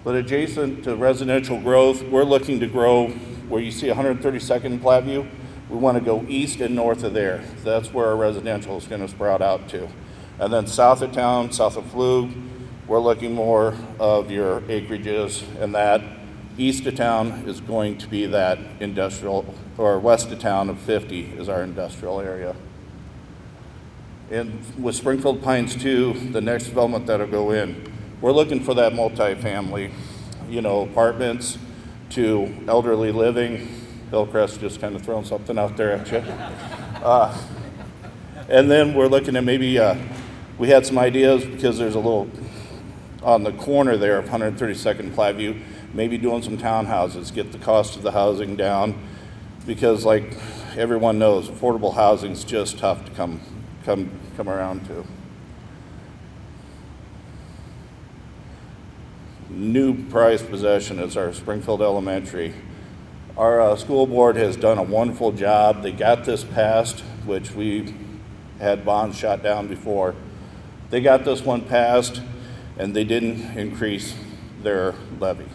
But adjacent to residential growth, we're looking to grow where you see 132nd and Platteview. We want to go east and north of there. That's where our residential is going to sprout out to. And then south of town, south of Flug, we're looking more of your acreages, and that east of town is going to be that industrial, or west of town of 50 is our industrial area. And with Springfield Pines 2, the next development that'll go in, we're looking for that multifamily, apartments to elderly living. Hillcrest just kind of throwing something out there at you. And then we're looking at maybe, we had some ideas because there's a little, on the corner there of 132nd and Platteview, maybe doing some townhouses, get the cost of the housing down, because like everyone knows, affordable housing is just tough to come around to. New prized possession is our Springfield Elementary. Our school board has done a wonderful job. They got this passed, which we had bonds shot down before. They got this one passed, and they didn't increase their levy.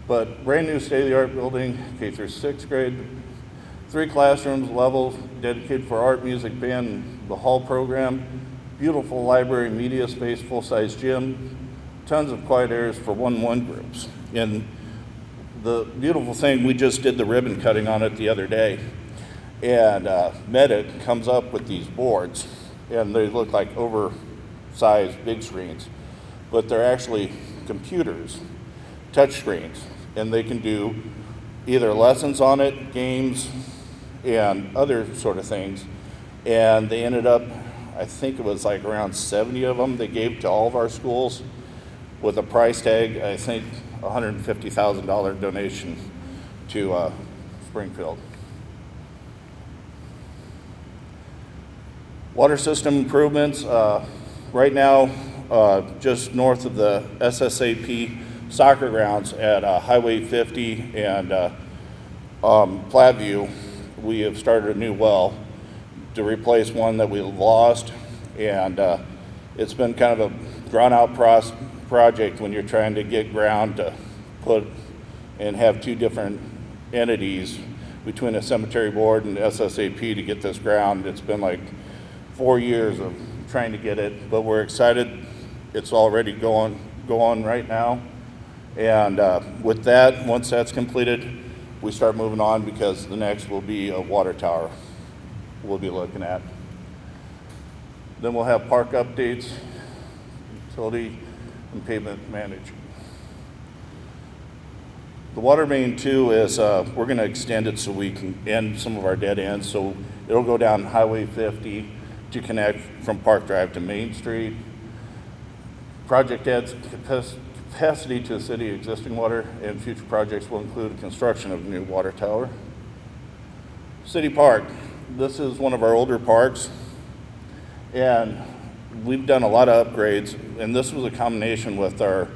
But brand new state-of-the-art building, K through 6th grade, 3 classrooms, levels dedicated for art, music, band, the hall program, beautiful library, media space, full-size gym, tons of quiet areas for 1-on-1 groups. And the beautiful thing, we just did the ribbon cutting on it the other day, and Medic comes up with these boards, and they look like oversized big screens, but they're actually computers, touch screens. and they can do either lessons on it, games, and other sort of things. And they ended up, I think it was like around 70 of them they gave to all of our schools with a price tag, I think $150,000 donation to Springfield. Water system improvements, right now, just north of the SSAP soccer grounds at Highway 50 and Platteview, we have started a new well to replace one that we lost, and it's been kind of a drawn-out project when you're trying to get ground to put and have two different entities between a cemetery board and SSAP to get this ground. It's been like 4 years of trying to get it, but we're excited. It's already going right now. And with that, once that's completed, we start moving on because the next will be a water tower we'll be looking at. Then we'll have park updates, utility, and pavement management. The water main too is, we're gonna extend it so we can end some of our dead ends. So it'll go down Highway 50 to connect from Park Drive to Main Street. Project adds capacity to the city existing water, and future projects will include construction of a new water tower. City Park, this is one of our older parks, and we've done a lot of upgrades, and this was a combination with our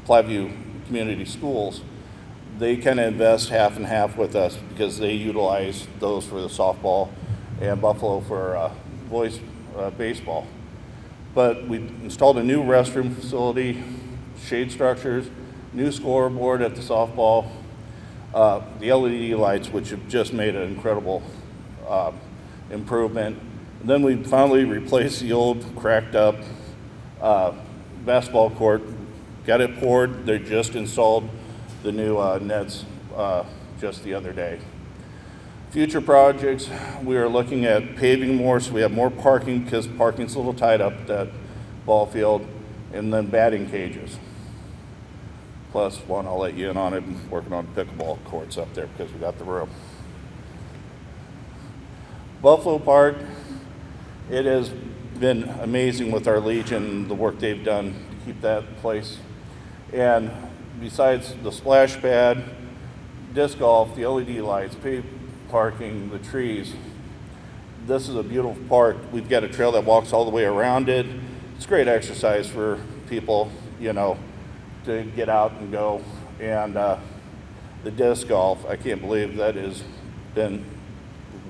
Platteview Community Schools. They kind of invest half and half with us because they utilize those for the softball and Buffalo for boys baseball. But we installed a new restroom facility, shade structures, new scoreboard at the softball, the LED lights, which have just made an incredible improvement. And then we finally replaced the old cracked up basketball court, got it poured. They just installed the new nets just the other day. Future projects, we are looking at paving more so we have more parking because parking's a little tight up at that ball field, and then batting cages. Plus one, I'll let you in on it, I'm working on pickleball courts up there because we got the room. Buffalo Park, it has been amazing with our Legion, the work they've done to keep that place. And besides the splash pad, disc golf, the LED lights, paved parking, the trees, this is a beautiful park. We've got a trail that walks all the way around it. It's great exercise for people, you know, to get out and go. And the disc golf, I can't believe that has been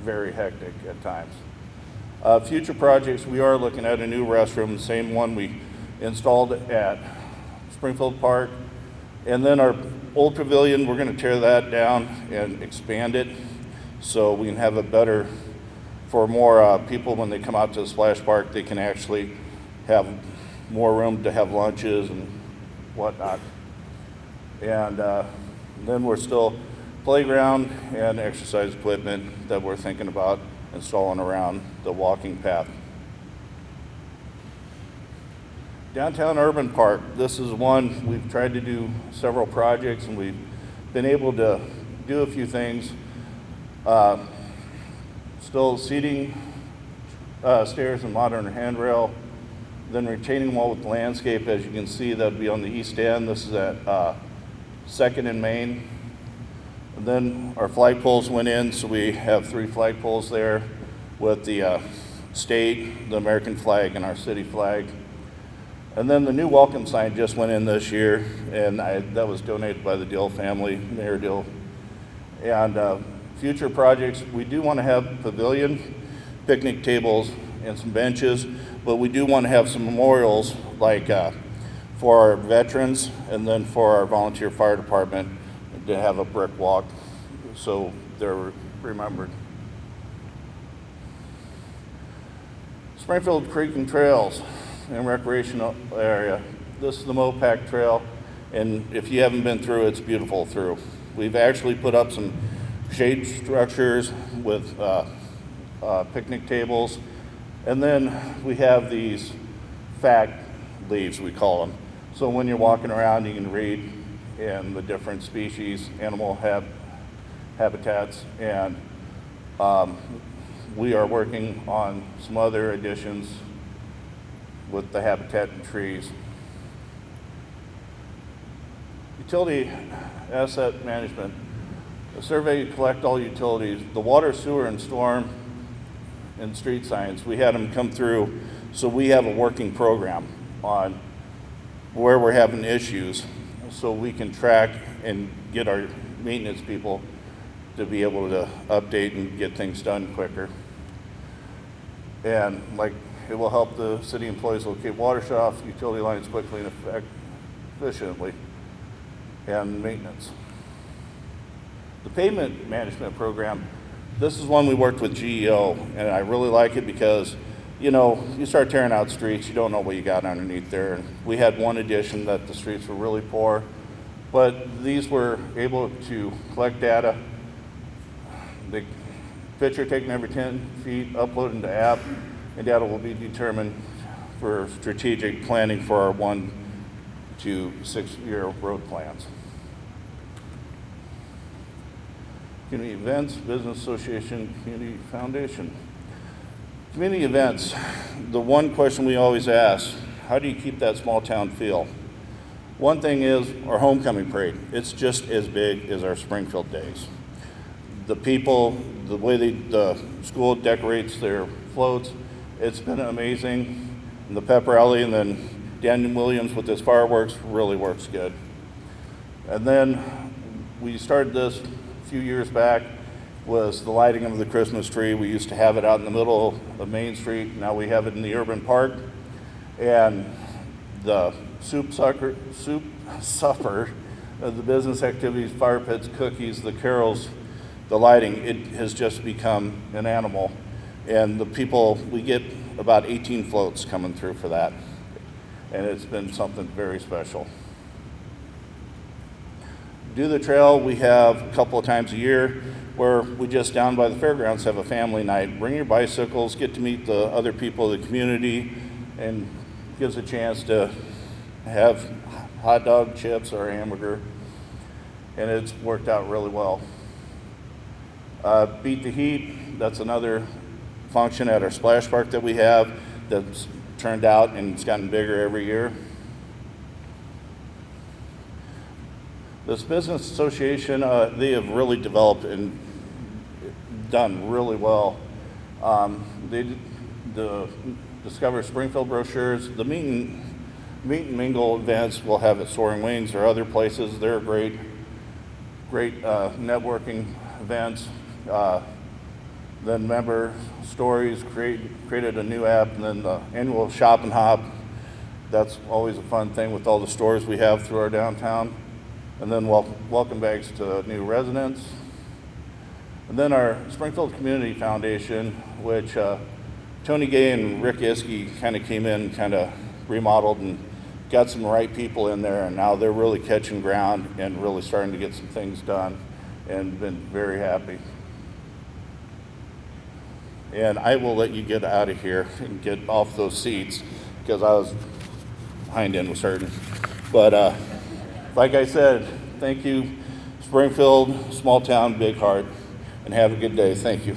very hectic at times. Future projects, we are looking at a new restroom, the same one we installed at Springfield Park. And then our old pavilion, we're going to tear that down and expand it so we can have a better, for more people when they come out to the splash park, they can actually have more room to have lunches and whatnot. And then we're still playground and exercise equipment that we're thinking about installing around the walking path. Downtown Urban Park, this is one we've tried to do several projects and we've been able to do a few things. Still seating, stairs and modern handrail, then retaining wall with landscape. As you can see, that would be on the east end. This is at 2nd and Main. And then our flagpoles went in, so we have 3 flagpoles there with the state, the American flag, and our city flag. And then the new welcome sign just went in this year, and that was donated by the Dill family, Mayor Dill. And future projects, we do want to have pavilion, picnic tables, and some benches, but we do want to have some memorials like for our veterans and then for our volunteer fire department to have a brick walk so they're remembered. Springfield Creek and Trails and Recreational Area. This is the Mopac Trail, and if you haven't been through, it's beautiful through. We've actually put up some shade structures with picnic tables, and then we have these fact leaves, we call them. So when you're walking around, you can read and the different species, animal habitats, and we are working on some other additions with the habitat and trees. Utility asset management. A survey to collect all utilities, the water, sewer, and storm and street signs. We had them come through, so we have a working program on where we're having issues, so we can track and get our maintenance people to be able to update and get things done quicker. And like, it will help the city employees locate water shut-offs, utility lines quickly and efficiently, and maintenance. The pavement management program, this is one we worked with GEO, and I really like it because, you know, you start tearing out streets, you don't know what you got underneath there. And we had one addition that the streets were really poor, but these were able to collect data. The picture taken every 10 feet, uploaded into app, and data will be determined for strategic planning for our 1 to 6 year road plans. Community events, business association, community foundation. Community events, the one question we always ask, how do you keep that small town feel? One thing is our homecoming parade. It's just as big as our Springfield days. The people, the way the school decorates their floats, it's been amazing. And the pep rally, and then Daniel Williams with his fireworks really works good. And then we started this a few years back, was the lighting of the Christmas tree. We used to have it out in the middle of Main Street. Now we have it in the urban park. And the soup supper, the business activities, fire pits, cookies, the carols, the lighting, it has just become an animal. And the people, we get about 18 floats coming through for that. And it's been something very special. Do the Trail, we have a couple of times a year where we just down by the fairgrounds have a family night. Bring your bicycles, get to meet the other people of the community, and gives a chance to have hot dog, chips, or a hamburger. And it's worked out really well. Beat the Heat, that's another function at our splash park that we have that's turned out and it's gotten bigger every year. This business association, they have really developed and done really well. The Discover Springfield brochures, the meet and mingle events we'll have at Soaring Wings or other places. They're great networking events. Then member stories, created a new app, and then the annual shop and hop. That's always a fun thing with all the stores we have through our downtown. And then welcome bags to new residents. And then our Springfield Community Foundation, which Tony Gay and Rick Iskey kind of came in, kind of remodeled and got some right people in there, and now they're really catching ground and really starting to get some things done, and been very happy. And I will let you get out of here and get off those seats because I was behind end was hurting. But like I said, thank you, Springfield, small town, big heart, and have a good day. Thank you.